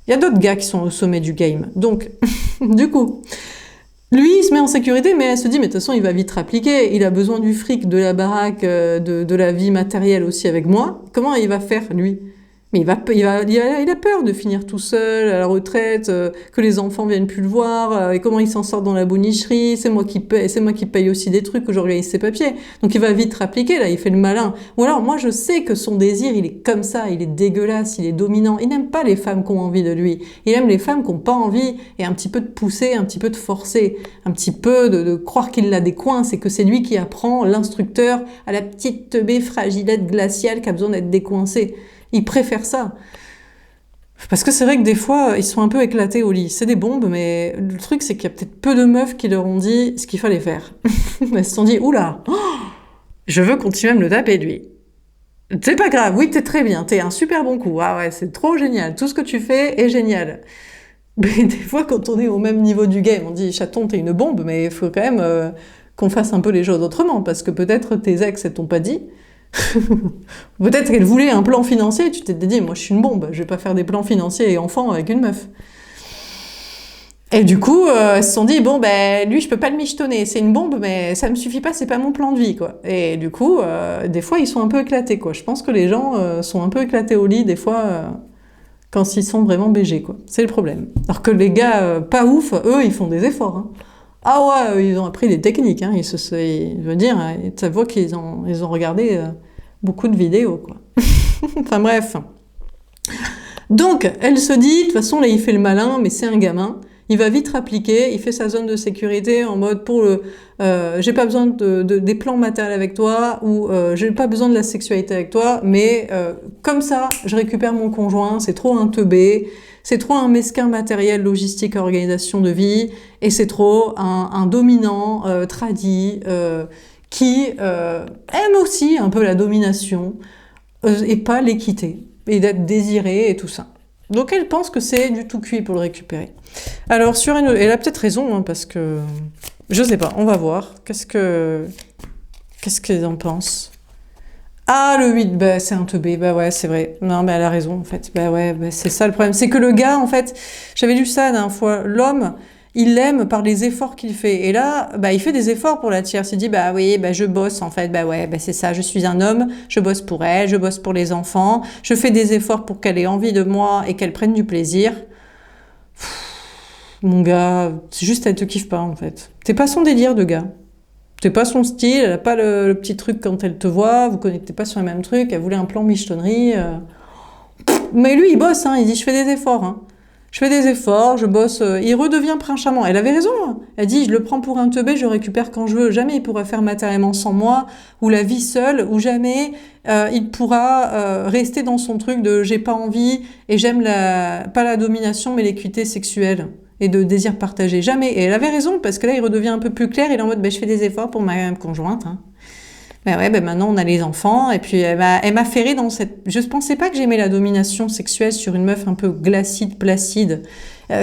il y a d'autres gars qui sont au sommet du game. Donc, du coup, lui, il se met en sécurité, mais elle se dit, mais de toute façon, il va vite rappliquer. Il a besoin du fric, de la baraque, de la vie matérielle aussi avec moi. Comment il va faire, lui? Mais il a peur de finir tout seul à la retraite, que les enfants viennent plus le voir, et comment il s'en sort dans la bonicherie. C'est moi qui paye aussi des trucs que j'organise ses papiers. Donc il va vite rappliquer, là, il fait le malin. Ou alors, moi, je sais que son désir, il est comme ça, il est dégueulasse, il est dominant. Il n'aime pas les femmes qui ont envie de lui. Il aime les femmes qui n'ont pas envie, et un petit peu de pousser, un petit peu de forcer, un petit peu de croire qu'il a des coins, c'est que c'est lui qui apprend l'instructeur à la petite teubée fragilette glaciale qui a besoin d'être décoincée. Ils préfèrent ça. Parce que c'est vrai que des fois, ils sont un peu éclatés au lit. C'est des bombes, mais le truc, c'est qu'il y a peut-être peu de meufs qui leur ont dit ce qu'il fallait faire. Elles se sont dit, oula, je veux continuer à me le taper, lui. C'est pas grave, oui, t'es très bien, t'es un super bon coup. Ah ouais, c'est trop génial. Tout ce que tu fais est génial. Mais des fois, quand on est au même niveau du game, on dit, chaton, t'es une bombe, mais il faut quand même qu'on fasse un peu les choses autrement, parce que peut-être tes ex, elles t'ont pas dit. Peut-être qu'elle voulait un plan financier, tu t'es dit, moi je suis une bombe, je vais pas faire des plans financiers et enfants avec une meuf. Et du coup, elles se sont dit, bon, ben, lui, je peux pas le michetonner, c'est une bombe, mais ça me suffit pas, c'est pas mon plan de vie, quoi. Et du coup, des fois, ils sont un peu éclatés, quoi. Je pense que les gens sont un peu éclatés au lit, des fois, quand ils sont vraiment BG, quoi. C'est le problème. Alors que les gars, pas ouf, eux, ils font des efforts, hein. Ah ouais, ils ont appris des techniques, hein. Je veux dire, ça voit qu'ils ont regardé beaucoup de vidéos, quoi. Enfin bref. Donc, elle se dit, de toute façon, là, il fait le malin, mais c'est un gamin. Il va vite rappliquer, il fait sa zone de sécurité en mode j'ai pas besoin des plans matériels avec toi ou j'ai pas besoin de la sexualité avec toi, mais comme ça, je récupère mon conjoint, c'est trop un teubé, c'est trop un mesquin matériel, logistique, organisation de vie, et c'est trop un dominant tradi qui aime aussi un peu la domination et pas l'équité, et d'être désiré et tout ça. Donc elle pense que c'est du tout cuit pour le récupérer. Alors elle a peut-être raison, hein, parce que je sais pas, on va voir. Qu'est-ce qu'ils en pensent? Ah, le 8, bah c'est un teubé, bah ouais, c'est vrai. Non, mais elle a raison en fait. Bah ouais, bah, c'est ça le problème. C'est que le gars, en fait, j'avais lu ça la dernière fois, l'homme, il l'aime par les efforts qu'il fait. Et là, bah, il fait des efforts pour la tierce. Il dit, bah oui, bah, je bosse, en fait. Bah ouais, bah, c'est ça. Je suis un homme. Je bosse pour elle. Je bosse pour les enfants. Je fais des efforts pour qu'elle ait envie de moi et qu'elle prenne du plaisir. Mon gars, c'est juste, elle te kiffe pas, en fait. T'es pas son délire de gars. T'es pas son style. Elle a pas le petit truc quand elle te voit. Vous connectez pas sur le même truc. Elle voulait un plan michetonnerie. Mais lui, il bosse, hein. Il dit, je fais des efforts, hein. Je fais des efforts, je bosse, il redevient prince charmant. Elle avait raison, hein. Elle dit, je le prends pour un teubé, je le récupère quand je veux. Jamais il pourra faire matériellement sans moi, ou la vie seule, ou jamais il pourra rester dans son truc de j'ai pas envie, et j'aime pas la domination, mais l'équité sexuelle, et de désir partagé. Jamais. Et elle avait raison, parce que là, il redevient un peu plus clair, il est en mode, je fais des efforts pour ma conjointe, hein. Ben ouais, ben maintenant on a les enfants, et puis elle m'a ferré dans cette... Je pensais pas que j'aimais la domination sexuelle sur une meuf un peu glacide, placide,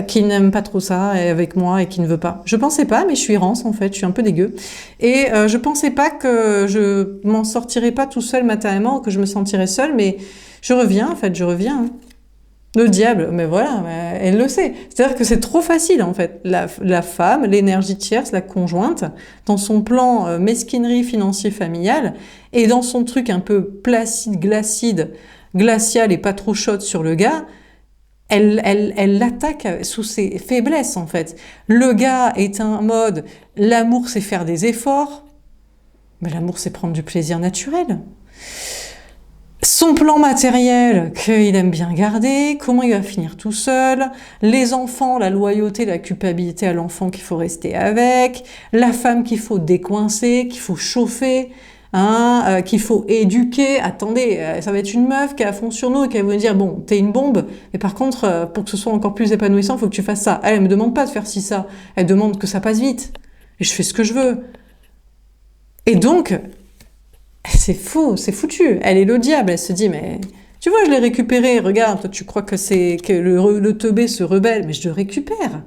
qui n'aime pas trop ça avec moi et qui ne veut pas. Je pensais pas, mais je suis rance en fait, je suis un peu dégueu. Et je pensais pas que je m'en sortirais pas tout seul matériellement, que je me sentirais seule, mais je reviens en fait, je reviens. Hein. Le diable, mais voilà, elle le sait. C'est-à-dire que c'est trop facile, en fait. La femme, l'énergie tierce, la conjointe, dans son plan mesquinerie financier familial, et dans son truc un peu placide, glacial et pas trop chaude sur le gars, elle l'attaque sous ses faiblesses, en fait. Le gars est un mode, l'amour c'est faire des efforts, mais l'amour c'est prendre du plaisir naturel. Son plan matériel, qu'il aime bien garder, comment il va finir tout seul, les enfants, la loyauté, la culpabilité à l'enfant qu'il faut rester avec, la femme qu'il faut décoincer, qu'il faut chauffer, hein, qu'il faut éduquer. Attendez, ça va être une meuf qui est à fond sur nous et qui va vous dire, bon, t'es une bombe, mais par contre, pour que ce soit encore plus épanouissant, il faut que tu fasses ça. Elle me demande pas de faire ci, ça, elle demande que ça passe vite. Et je fais ce que je veux. Et donc, c'est fou, c'est foutu. Elle est le diable, elle se dit, mais tu vois, je l'ai récupéré, regarde, toi, tu crois que c'est que le teubé se rebelle, mais je le récupère.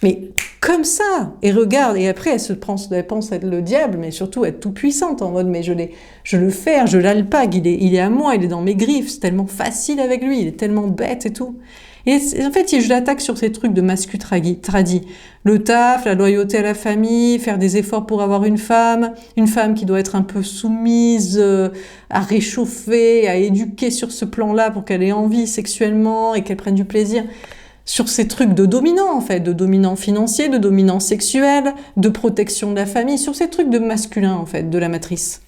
Mais comme ça, et regarde, et après elle pense être le diable, mais surtout être tout puissante, en mode, mais je le fais, je l'alpague, il est à moi, il est dans mes griffes, c'est tellement facile avec lui, il est tellement bête et tout. Et en fait, je l'attaque sur ces trucs de mascu tradi. Le taf, la loyauté à la famille, faire des efforts pour avoir une femme qui doit être un peu soumise, à réchauffer, à éduquer sur ce plan-là pour qu'elle ait envie sexuellement et qu'elle prenne du plaisir. Sur ces trucs de dominant, en fait, de dominant financier, de dominant sexuel, de protection de la famille, sur ces trucs de masculin, en fait, de la matrice.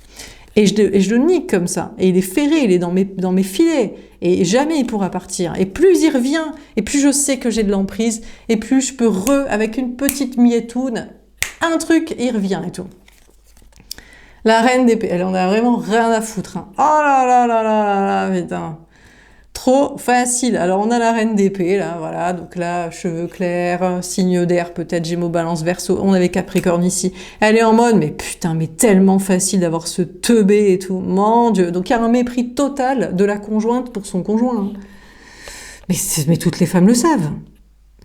Et je le nique comme ça. Et il est ferré, il est dans mes filets. Et jamais il pourra partir. Et plus il revient, et plus je sais que j'ai de l'emprise, et plus je peux avec une petite mietoune, un truc, il revient et tout. La reine d'épée, elle en a vraiment rien à foutre. Hein. Oh là là là là là là, putain. Trop facile. Alors on a la reine d'épée, là, voilà. Donc là, cheveux clairs, signe d'air, peut-être Gémeaux, Balance, Verseau. On avait Capricorne ici. Elle est en mode, mais putain, mais tellement facile d'avoir ce teubé et tout. Mon Dieu. Donc il y a un mépris total de la conjointe pour son conjoint. Hein. Mais toutes les femmes le savent.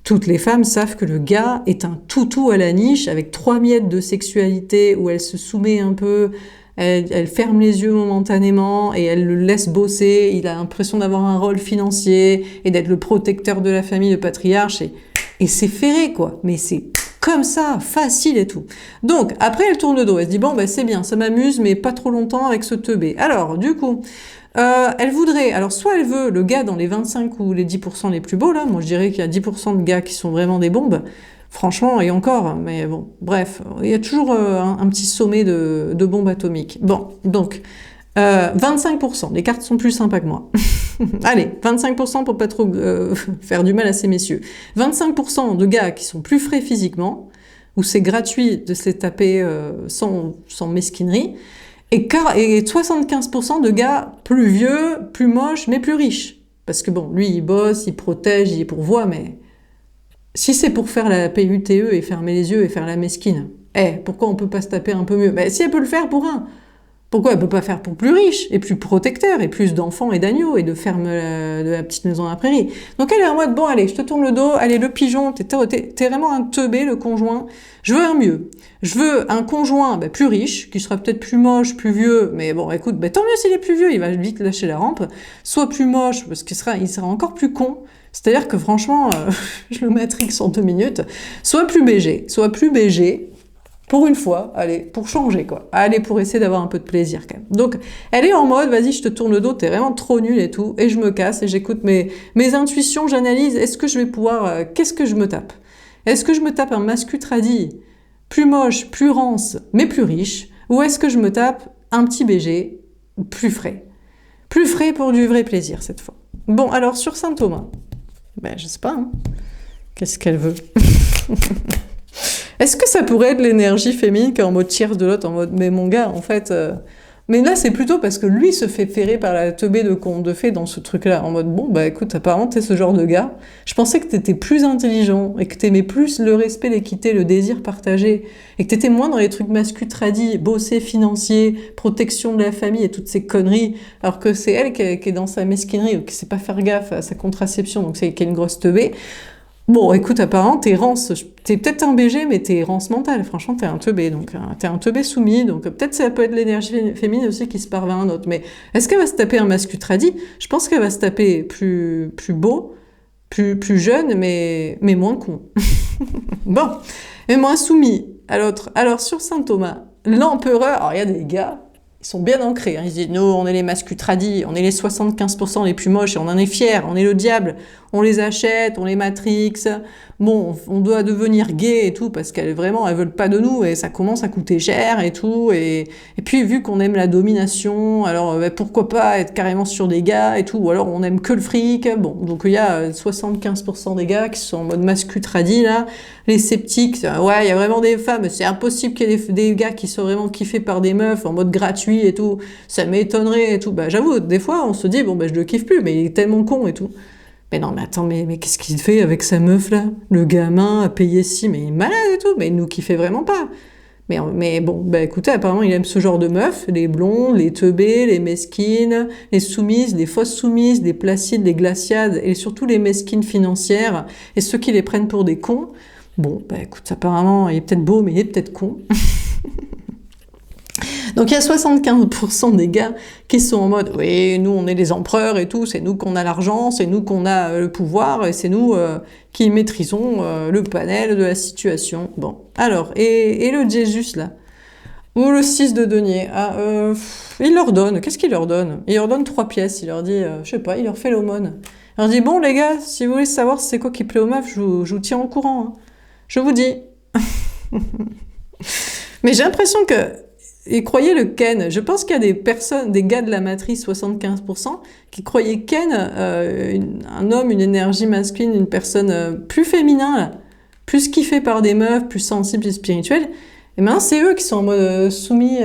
Toutes les femmes savent que le gars est un toutou à la niche avec 3 miettes de sexualité où elle se soumet un peu, elle ferme les yeux momentanément et elle le laisse bosser. Il a l'impression d'avoir un rôle financier et d'être le protecteur de la famille, le patriarche. Et c'est ferré, quoi. Mais c'est comme ça, facile et tout. Donc, après, elle tourne le dos. Elle se dit, bon, bah, c'est bien, ça m'amuse, mais pas trop longtemps avec ce teubé. Alors, du coup... elle voudrait, alors soit elle veut le gars dans les 25 ou les 10% les plus beaux, là, moi je dirais qu'il y a 10% de gars qui sont vraiment des bombes, franchement, et encore, mais bon, bref, il y a toujours un petit sommet de bombes atomiques. Bon, donc, 25%, les cartes sont plus sympas que moi. Allez, 25% pour pas trop faire du mal à ces messieurs. 25% de gars qui sont plus frais physiquement, où c'est gratuit de se les taper sans mesquinerie, et 75% de gars plus vieux, plus moches, mais plus riches. Parce que bon, lui, il bosse, il protège, il pourvoit, mais si c'est pour faire la PUTE et fermer les yeux et faire la mesquine, pourquoi on peut pas se taper un peu mieux? Si elle peut le faire pour un, pourquoi elle peut pas faire pour plus riche et plus protecteur et plus d'enfants et d'agneaux et de ferme de la petite maison à la prairie? Donc elle est en mode, bon allez, je te tourne le dos, allez le pigeon, t'es vraiment un teubé, le conjoint, je veux un mieux. Je veux un conjoint plus riche, qui sera peut-être plus moche, plus vieux, mais bon écoute, tant mieux s'il est plus vieux, il va vite lâcher la rampe, soit plus moche, parce qu'il sera encore plus con, c'est-à-dire que franchement, je le matrix en 2 minutes, soit plus BG, pour une fois, allez, pour changer, quoi. Allez, pour essayer d'avoir un peu de plaisir, quand même. Donc, elle est en mode, vas-y, je te tourne le dos, t'es vraiment trop nul et tout, et je me casse, et j'écoute mes intuitions, j'analyse, est-ce que je vais pouvoir, qu'est-ce que je me tape? Est-ce que je me tape un mascu tradi, plus moche, plus rance, mais plus riche, ou est-ce que je me tape un petit BG, plus frais? Plus frais pour du vrai plaisir, cette fois. Bon, alors, sur Saint-Thomas, je sais pas, hein. Qu'est-ce qu'elle veut? Est-ce que ça pourrait être l'énergie féminine qui est en mode tierce de l'autre, en mode, mais mon gars, en fait... Mais là, c'est plutôt parce que lui se fait ferrer par la teubée de conte de fées dans ce truc-là, en mode, bon, écoute, apparemment, t'es ce genre de gars. Je pensais que t'étais plus intelligent, et que t'aimais plus le respect, l'équité, le désir partagé, et que t'étais moins dans les trucs masculins tradis, bosser, financier, protection de la famille et toutes ces conneries, alors que c'est elle qui est dans sa mesquinerie, ou qui sait pas faire gaffe à sa contraception, donc c'est qu'elle est une grosse teubée. Bon, écoute, apparemment, t'es rance. T'es peut-être un BG, mais t'es rance mentale. Franchement, t'es un teubé, donc t'es un teubé soumis. Donc peut-être ça peut être l'énergie féminine aussi qui se part vers un autre. Mais est-ce qu'elle va se taper un masculin tradi? Je pense qu'elle va se taper plus beau, plus jeune, mais moins con. Bon, et moins soumis à l'autre. Alors sur Saint Thomas, l'empereur. Alors il y a des gars. Ils sont bien ancrés. Hein. Ils disent, nous, on est les masculins tradis, on est les 75% les plus moches et on en est fiers, on est le diable. On les achète, on les matrix. Bon, on doit devenir gay et tout parce qu'elles vraiment, elles veulent pas de nous et ça commence à coûter cher et tout. Et puis, vu qu'on aime la domination, alors pourquoi pas être carrément sur des gars et tout. Ou alors, on aime que le fric. Bon, donc il y a 75% des gars qui sont en mode masculin tradis, là. Les sceptiques, ouais, il y a vraiment des femmes. C'est impossible qu'il y ait des gars qui soient vraiment kiffés par des meufs en mode gratuit et tout. Ça m'étonnerait et tout. Bah, j'avoue, des fois, on se dit, bon, bah, je le kiffe plus, mais il est tellement con et tout. Mais non, mais attends, mais qu'est-ce qu'il fait avec sa meuf, là? Le gamin a payé si, mais il est malade et tout, mais il nous kiffait vraiment pas. Mais bon, bah écoutez, apparemment, il aime ce genre de meufs, les blondes, les teubées, les mesquines, les soumises, les fausses soumises, les placides, les glaciades, et surtout les mesquines financières, et ceux qui les prennent pour des cons. Bon, bah écoute, apparemment, il est peut-être beau, mais il est peut-être con. Donc il y a 75% des gars qui sont en mode oui, nous on est les empereurs et tout, c'est nous qu'on a l'argent, c'est nous qu'on a le pouvoir et c'est nous qui maîtrisons le panel de la situation. Bon, alors, et le Jésus là, ou le 6 de denier, il leur donne, qu'est-ce qu'il leur donne? Il leur donne 3 pièces, il leur dit, je sais pas, il leur fait l'aumône. Il leur dit, bon les gars, si vous voulez savoir c'est quoi qui plaît aux meufs, je vous tiens au courant, hein. Je vous dis. Mais j'ai l'impression que ils croyaient le Ken. Je pense qu'il y a des personnes, des gars de la matrice, 75%, qui croyaient Ken, un homme, une énergie masculine, une personne plus féminin, là, plus kiffée par des meufs, plus sensible et spirituelle. Et maintenant, c'est eux qui sont en mode soumis,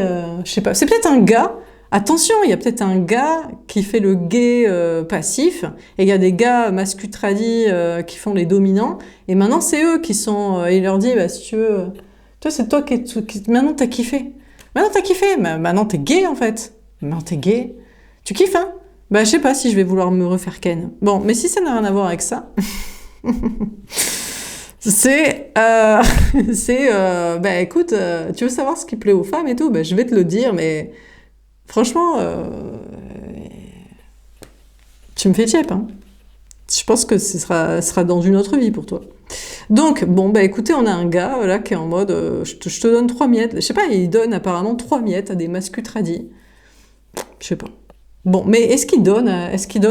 je sais pas. C'est peut-être un gars. Attention, il y a peut-être un gars qui fait le gay passif, et il y a des gars masculins tradis qui font les dominants. Et maintenant, c'est eux qui sont. Il leur dit, bah, si tu veux, toi, c'est toi qui maintenant t'as kiffé. Maintenant t'as kiffé, maintenant t'es gay en fait. Maintenant t'es gay. Tu kiffes, hein? Bah je sais pas si je vais vouloir me refaire Ken. Bon, mais si ça n'a rien à voir avec ça, bah écoute, tu veux savoir ce qui plaît aux femmes et tout, bah je vais te le dire, mais franchement, tu me fais tiep, hein. Je pense que ce sera dans une autre vie pour toi. Donc, bon, bah écoutez, on a un gars là qui est en mode je te donne 3 miettes. Je sais pas, il donne apparemment 3 miettes à des masculins tradis. Je sais pas. Bon, mais est-ce qu'il donne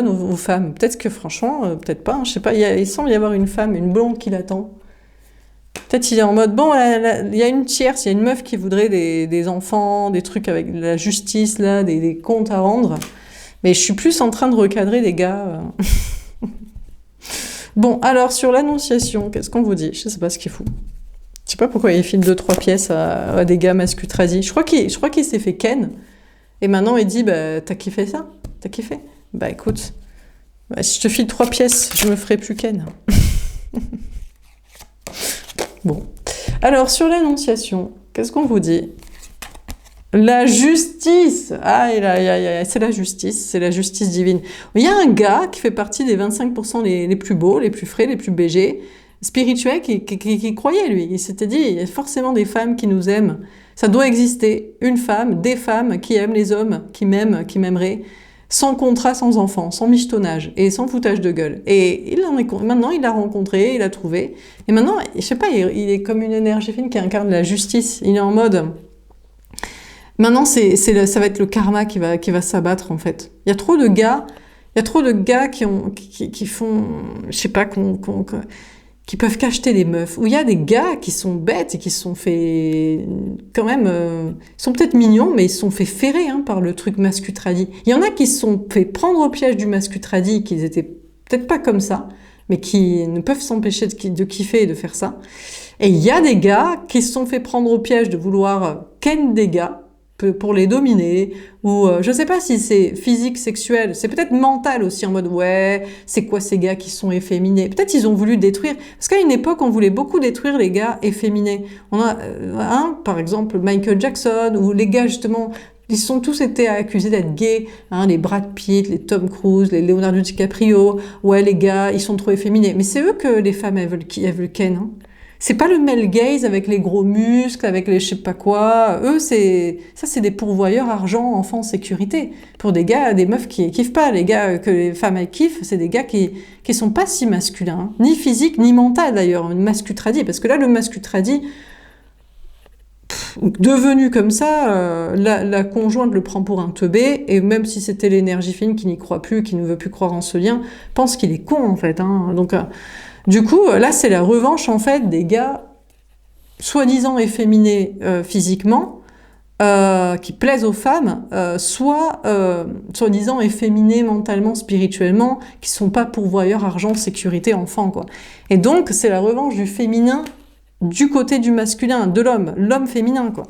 aux femmes? Peut-être que franchement, peut-être pas, hein, je sais pas, il semble y avoir une femme, une blonde qui l'attend. Peut-être il est en mode, bon, il y a une tierce, il y a une meuf qui voudrait des enfants, des trucs avec la justice, là, des comptes à rendre. Mais je suis plus en train de recadrer des gars. Bon, alors, sur l'annonciation, qu'est-ce qu'on vous dit? Je sais pas ce qu'il fout. Je sais pas pourquoi il file 2-3 pièces à des gars masculins tradis. Je crois qu'il s'est fait Ken. Et maintenant, il dit, bah, t'as kiffé ça? T'as kiffé? Bah, écoute, bah, si je te file 3 pièces, je me ferai plus Ken. Bon. Alors, sur l'annonciation, qu'est-ce qu'on vous dit? La justice! Aïe, aïe, aïe, aïe, c'est la justice divine. Il y a un gars qui fait partie des 25% les plus beaux, les plus frais, les plus BG, spirituels, qui croyait, lui. Il s'était dit, il y a forcément des femmes qui nous aiment. Ça doit exister. Une femme, des femmes qui aiment les hommes, qui m'aiment, qui m'aimeraient, sans contrat, sans enfant, sans michetonnage et sans foutage de gueule. Et maintenant, il l'a rencontré, il l'a trouvé. Et maintenant, je sais pas, il est comme une énergie fine qui incarne la justice. Il est en mode... Maintenant, ça va être le karma qui va s'abattre, en fait. Il y a trop de gars qui font, je sais pas, qui peuvent qu'acheter des meufs. Ou il y a des gars qui sont bêtes et qui se sont fait, quand même, ils sont peut-être mignons, mais ils se sont fait ferrer, hein, par le truc masculin tradi. Il y en a qui se sont fait prendre au piège du masculin tradi, qu'ils étaient peut-être pas comme ça, mais qui ne peuvent s'empêcher de kiffer et de faire ça. Et il y a des gars qui se sont fait prendre au piège de vouloir ken des gars, pour les dominer, ou je sais pas si c'est physique, sexuel, c'est peut-être mental aussi, en mode ouais, c'est quoi ces gars qui sont efféminés? Peut-être ils ont voulu détruire, parce qu'à une époque on voulait beaucoup détruire les gars efféminés. On a par exemple Michael Jackson, ou les gars justement, ils sont tous été accusés d'être gays, hein, les Brad Pitt, les Tom Cruise, les Leonardo DiCaprio, ouais les gars, ils sont trop efféminés. Mais c'est eux que les femmes elles veulent ken, hein. C'est pas le male gaze avec les gros muscles, avec les je sais pas quoi. Eux, c'est des pourvoyeurs argent, enfants, sécurité. Pour des gars, des meufs qui kiffent pas. Les gars que les femmes elles kiffent, c'est des gars qui sont pas si masculins, hein. Ni physique, ni mental d'ailleurs. Une masculin tradit. Parce que là, le masculin tradit, devenu comme ça, la conjointe le prend pour un teubé, et même si c'était l'énergie fine qui n'y croit plus, qui ne veut plus croire en ce lien, pense qu'il est con en fait. Hein. Donc, du coup, là c'est la revanche en fait des gars soi-disant efféminés physiquement, qui plaisent aux femmes, soit soi-disant efféminés mentalement, spirituellement, qui sont pas pourvoyeurs argent, sécurité, enfant, quoi. Et donc c'est la revanche du féminin du côté du masculin, de l'homme féminin, quoi.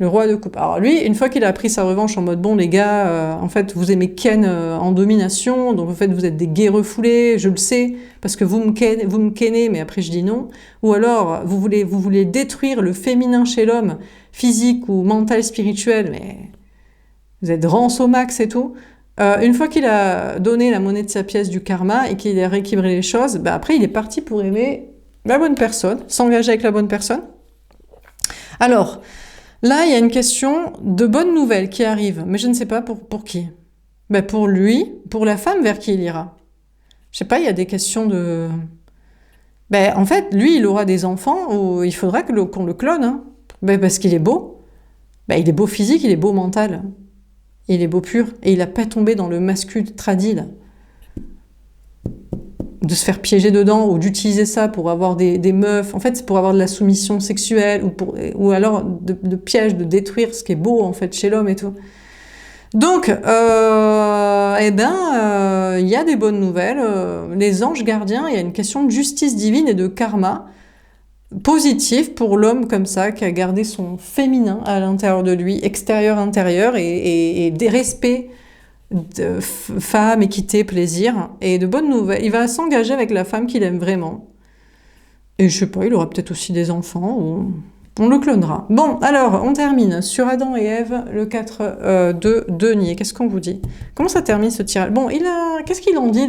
Le roi de coupe. Alors lui, une fois qu'il a pris sa revanche en mode bon les gars, en fait vous aimez Ken en domination, donc en fait vous êtes des gays refoulés, je le sais, parce que vous me kennez, mais après je dis non. Ou alors vous voulez détruire le féminin chez l'homme, physique ou mental, spirituel, mais vous êtes rance au max et tout. Une fois qu'il a donné la monnaie de sa pièce du karma et qu'il a rééquilibré les choses, bah après il est parti pour aimer la bonne personne, s'engager avec la bonne personne. Alors, là, il y a une question de bonne nouvelle qui arrive, mais je ne sais pas pour qui. Ben pour lui, pour la femme vers qui il ira. Je sais pas, il y a des questions de... Ben, en fait, lui, il aura des enfants où il faudra qu'on le clone, hein. Ben, parce qu'il est beau. Ben, il est beau physique, il est beau mental. Il est beau pur. Et il n'a pas tombé dans le masculin tradi, là. De se faire piéger dedans ou d'utiliser ça pour avoir des meufs. En fait, c'est pour avoir de la soumission sexuelle ou alors de piège, de détruire ce qui est beau en fait chez l'homme et tout. Donc, il y a des bonnes nouvelles. Les anges gardiens, il y a une question de justice divine et de karma positif pour l'homme comme ça, qui a gardé son féminin à l'intérieur de lui, extérieur-intérieur, et des respects de femme, équité, plaisir, et de bonnes nouvelles. Il va s'engager avec la femme qu'il aime vraiment. Et je sais pas, il aura peut-être aussi des enfants, ou on le clonera. Bon, alors, on termine sur Adam et Ève, le 4 de denier. Qu'est-ce qu'on vous dit? Comment ça termine ce tirage? Bon, qu'est-ce qu'il en dit,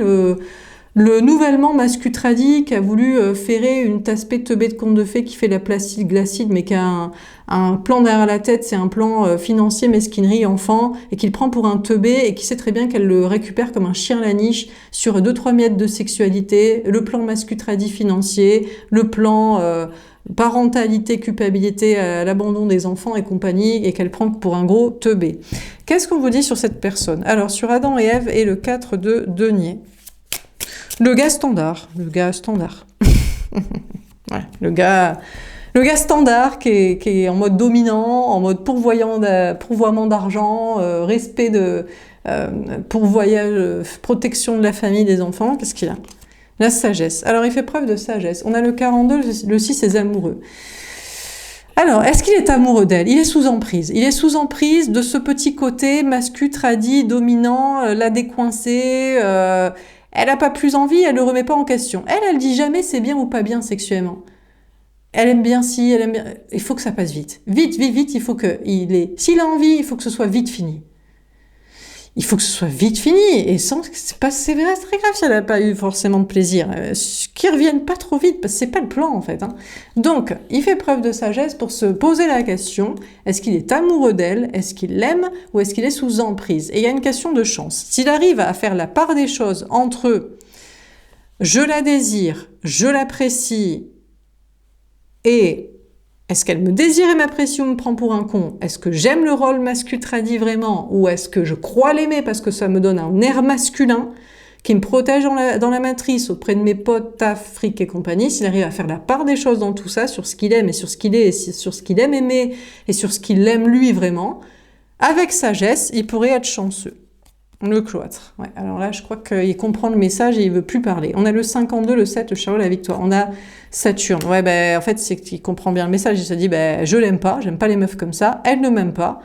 le nouvellement mascutradi qui a voulu ferrer une taspée teubée de conte de fées qui fait la placide glacide, mais qui a un plan derrière la tête, c'est un plan financier, mesquinerie, enfant, et qu'il prend pour un teubé, et qui sait très bien qu'elle le récupère comme un chien la niche sur 2-3 miettes de sexualité, le plan mascutradi financier, le plan parentalité, culpabilité, l'abandon des enfants et compagnie, et qu'elle prend pour un gros teubé. Qu'est-ce qu'on vous dit sur cette personne? Alors, sur Adam et Ève et le 4 de denier. Le gars standard. Ouais, le gars standard qui est en mode dominant, en mode pourvoiement d'argent, respect de pourvoyage, protection de la famille, des enfants. Qu'est-ce qu'il a? La sagesse. Alors, il fait preuve de sagesse. On a le 42, le 6, c'est amoureux. Alors, est-ce qu'il est amoureux d'elle? Il est sous emprise. Il est sous emprise de ce petit côté masculin, tradi, dominant, la décoincée. Elle n'a pas plus envie, elle ne le remet pas en question. Elle dit jamais c'est bien ou pas bien sexuellement. Elle aime bien si, elle aime bien... Il faut que ça passe vite. Vite, il faut s'il a envie, il faut que ce soit vite fini. Il faut que ce soit vite fini, et c'est très grave si elle n'a pas eu forcément de plaisir. Qu'ils reviennent pas trop vite, parce que c'est pas le plan, en fait. Hein. Donc, il fait preuve de sagesse pour se poser la question, est-ce qu'il est amoureux d'elle, est-ce qu'il l'aime, ou est-ce qu'il est sous emprise? Et il y a une question de chance. S'il arrive à faire la part des choses entre eux, je la désire, je l'apprécie, et est-ce qu'elle me désire et m'apprécie ou me prend pour un con? Est-ce que j'aime le rôle masculin vraiment? Ou est-ce que je crois l'aimer parce que ça me donne un air masculin qui me protège dans la matrice auprès de mes potes, taf, fric et compagnie? S'il arrive à faire la part des choses dans tout ça, sur ce qu'il aime et sur ce qu'il est, et sur ce qu'il aime aimer et sur ce qu'il aime lui vraiment, avec sagesse, il pourrait être chanceux. Le cloître. Ouais, alors là, je crois qu'il comprend le message et il veut plus parler. On a le 52, le 7, le Charles, la victoire. On a Saturne. Ouais, en fait, c'est qu'il comprend bien le message. Il se dit, je l'aime pas, j'aime pas les meufs comme ça. Elle ne m'aime pas.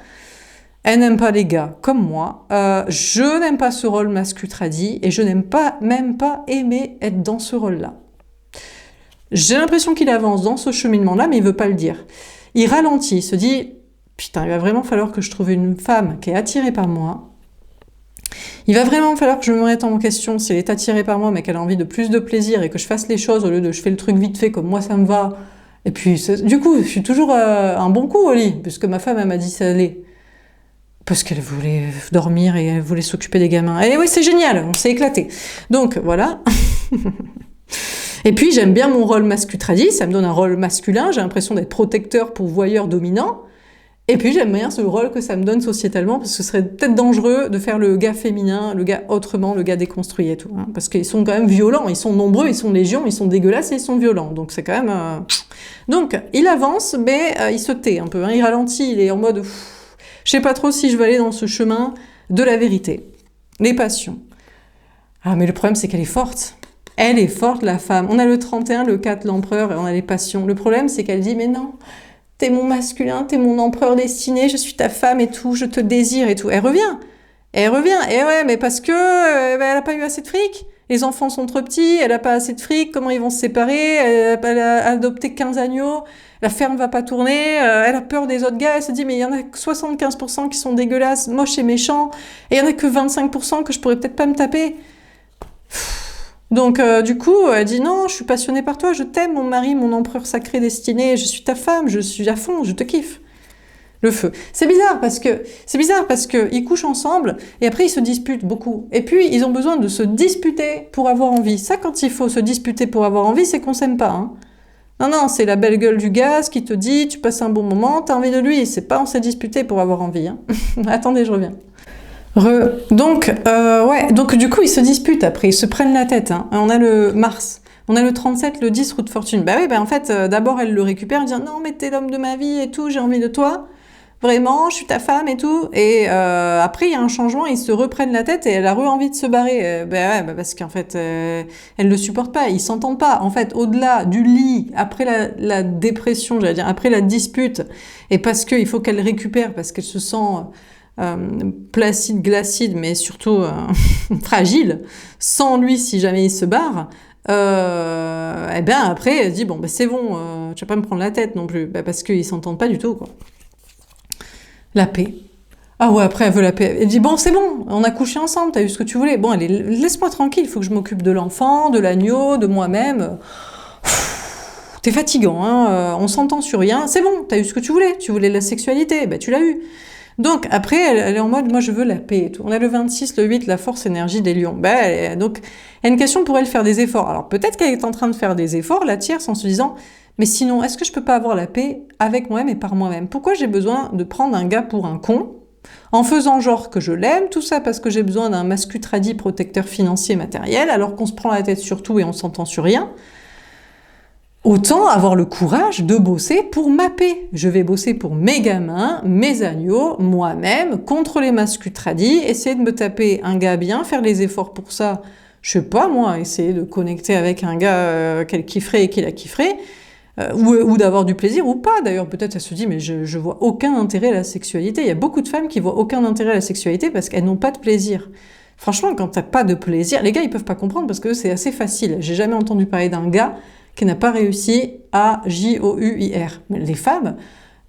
Elle n'aime pas les gars comme moi. Je n'aime pas ce rôle masculin-tradi et je n'aime pas, même pas aimer être dans ce rôle-là. J'ai l'impression qu'il avance dans ce cheminement-là, mais il veut pas le dire. Il ralentit, il se dit, putain, il va vraiment falloir que je trouve une femme qui est attirée par moi. Il va vraiment falloir que je me remette en question si elle est attirée par moi mais qu'elle a envie de plus de plaisir et que je fasse les choses au lieu de je fais le truc vite fait comme moi ça me va. Et puis du coup je suis toujours un bon coup au lit puisque ma femme elle m'a dit ça allait. Parce qu'elle voulait dormir et elle voulait s'occuper des gamins. Et oui c'est génial, on s'est éclaté. Donc voilà. Et puis, j'aime bien mon rôle masculin, ça me donne un rôle masculin, j'ai l'impression d'être protecteur, pourvoyeur, dominant. Et puis, j'aime bien ce rôle que ça me donne sociétalement, parce que ce serait peut-être dangereux de faire le gars féminin, le gars autrement, le gars déconstruit et tout. Hein, parce qu'ils sont quand même violents, ils sont nombreux, ils sont légions, ils sont dégueulasses et ils sont violents. Donc, c'est quand même... Donc, il avance, mais il se tait un peu. Hein, il ralentit, il est en mode... Je sais pas trop si je vais aller dans ce chemin de la vérité. Les passions. Ah, mais le problème, c'est qu'elle est forte. Elle est forte, la femme. On a le 31, le 4, l'empereur, et on a les passions. Le problème, c'est qu'elle dit, mais non, t'es mon masculin, t'es mon empereur destiné, je suis ta femme et tout, je te désire et tout. Elle revient. Et ouais, mais parce que elle a pas eu assez de fric. Les enfants sont trop petits, elle a pas assez de fric, comment ils vont se séparer, elle a adopté 15 agneaux, la ferme va pas tourner, elle a peur des autres gars, elle se dit mais il y en a que 75% qui sont dégueulasses, moches et méchants, et il y en a que 25% que je pourrais peut-être pas me taper. Donc du coup, elle dit non, je suis passionnée par toi, je t'aime mon mari, mon empereur sacré destiné, je suis ta femme, je suis à fond, je te kiffe. Le feu. C'est bizarre parce que ils couchent ensemble et après ils se disputent beaucoup. Et puis ils ont besoin de se disputer pour avoir envie. Ça, quand il faut se disputer pour avoir envie, c'est qu'on s'aime pas. Hein. Non, c'est la belle gueule du gaz qui te dit tu passes un bon moment, t'as envie de lui. C'est pas on s'est disputé pour avoir envie. Hein. Attendez, je reviens. Donc du coup ils se disputent après, ils se prennent la tête. Hein. On a le Mars. On a le 37, le 10, roue de fortune. Bah oui, en fait, d'abord elle le récupère, elle dit non mais t'es l'homme de ma vie et tout, j'ai envie de toi. Vraiment, je suis ta femme et tout. Et après, il y a un changement, ils se reprennent la tête et elle a envie de se barrer. Parce qu'en fait, elle le supporte pas, ils s'entendent pas. En fait, au-delà du lit, après la dépression, j'allais dire, après la dispute, et parce qu'il faut qu'elle récupère, parce qu'elle se sent placide, glacide, mais surtout fragile, sans lui si jamais il se barre. Après, elle dit bon, c'est bon, tu vas pas me prendre la tête non plus, parce qu'ils s'entendent pas du tout, quoi. La paix. Ah ouais, après elle veut la paix. Elle dit bon, c'est bon, on a couché ensemble, t'as eu ce que tu voulais. Bon, allez, laisse-moi tranquille, il faut que je m'occupe de l'enfant, de l'agneau, de moi-même. T'es fatigant, hein, on s'entend sur rien. C'est bon, t'as eu ce que tu voulais la sexualité, tu l'as eu. Donc après, elle est en mode, moi je veux la paix et tout. On a le 26, le 8, la force énergie des lions. Donc, il y a une question pour elle faire des efforts. Alors peut-être qu'elle est en train de faire des efforts, la tierce, en se disant, mais sinon, est-ce que je peux pas avoir la paix avec moi-même et par moi-même? Pourquoi j'ai besoin de prendre un gars pour un con, en faisant genre que je l'aime, tout ça parce que j'ai besoin d'un mascutradi protecteur financier matériel, alors qu'on se prend la tête sur tout et on s'entend sur rien? Autant avoir le courage de bosser pour ma paix. Je vais bosser pour mes gamins, mes agneaux, moi-même, contre les mascutradis, essayer de me taper un gars bien, faire les efforts pour ça. Je sais pas, moi, essayer de connecter avec un gars qu'elle kifferait et qui la kifferait, ou d'avoir du plaisir, ou pas. D'ailleurs, peut-être elle se dit, mais je vois aucun intérêt à la sexualité. Il y a beaucoup de femmes qui voient aucun intérêt à la sexualité parce qu'elles n'ont pas de plaisir. Franchement, quand t'as pas de plaisir, les gars, ils peuvent pas comprendre parce que c'est assez facile. J'ai jamais entendu parler d'un gars qui n'a pas réussi à JOUIR. Mais les femmes,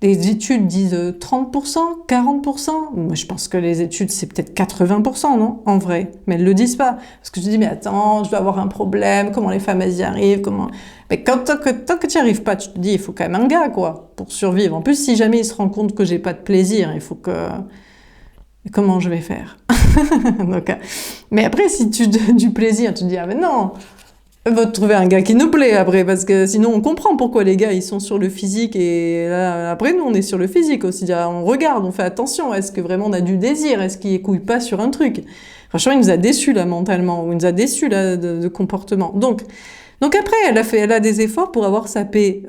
les études disent 30%, 40%. Moi, je pense que les études, c'est peut-être 80%, non? En vrai. Mais elles le disent pas. Parce que je dis, mais attends, je dois avoir un problème. Comment les femmes, elles y arrivent? Mais tant que tu n'y arrives pas, tu te dis, il faut quand même un gars, quoi, pour survivre. En plus, si jamais il se rend compte que j'ai pas de plaisir, il faut que... Comment je vais faire? Donc, mais après, si tu as du plaisir, tu te dis, ah mais non, il faut trouver un gars qui nous plaît après, parce que sinon on comprend pourquoi les gars ils sont sur le physique et là, après nous on est sur le physique aussi. On regarde, on fait attention, est-ce que vraiment on a du désir, est-ce qu'il écouille pas sur un truc? Franchement, il nous a déçus là mentalement, ou il nous a déçus là de comportement. Donc après, elle a des efforts pour avoir sa paix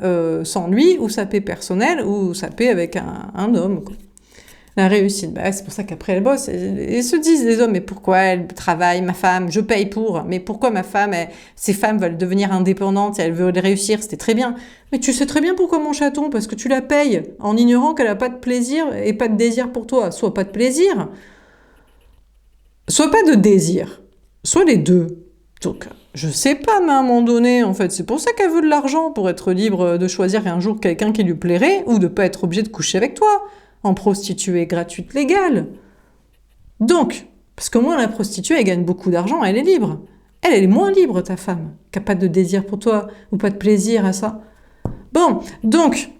sans lui, ou sa paix personnelle, ou sa paix avec un homme, quoi. La réussite, c'est pour ça qu'après elle bosse. Ils se disent les hommes, mais pourquoi elle travaille, ma femme, je paye pour, mais pourquoi ma femme, ces femmes veulent devenir indépendantes et elles veulent réussir, c'était très bien. Mais tu sais très bien pourquoi mon chaton, parce que tu la payes en ignorant qu'elle a pas de plaisir et pas de désir pour toi. Soit pas de plaisir, soit pas de désir, soit les deux. Donc, je sais pas, mais à un moment donné, en fait, c'est pour ça qu'elle veut de l'argent, pour être libre de choisir un jour quelqu'un qui lui plairait, ou de pas être obligée de coucher avec toi, en prostituée gratuite légale. Donc, parce qu'au moins la prostituée, elle gagne beaucoup d'argent, elle est libre. Elle est moins libre, ta femme, qui n'a pas de désir pour toi, ou pas de plaisir à ça. Bon, donc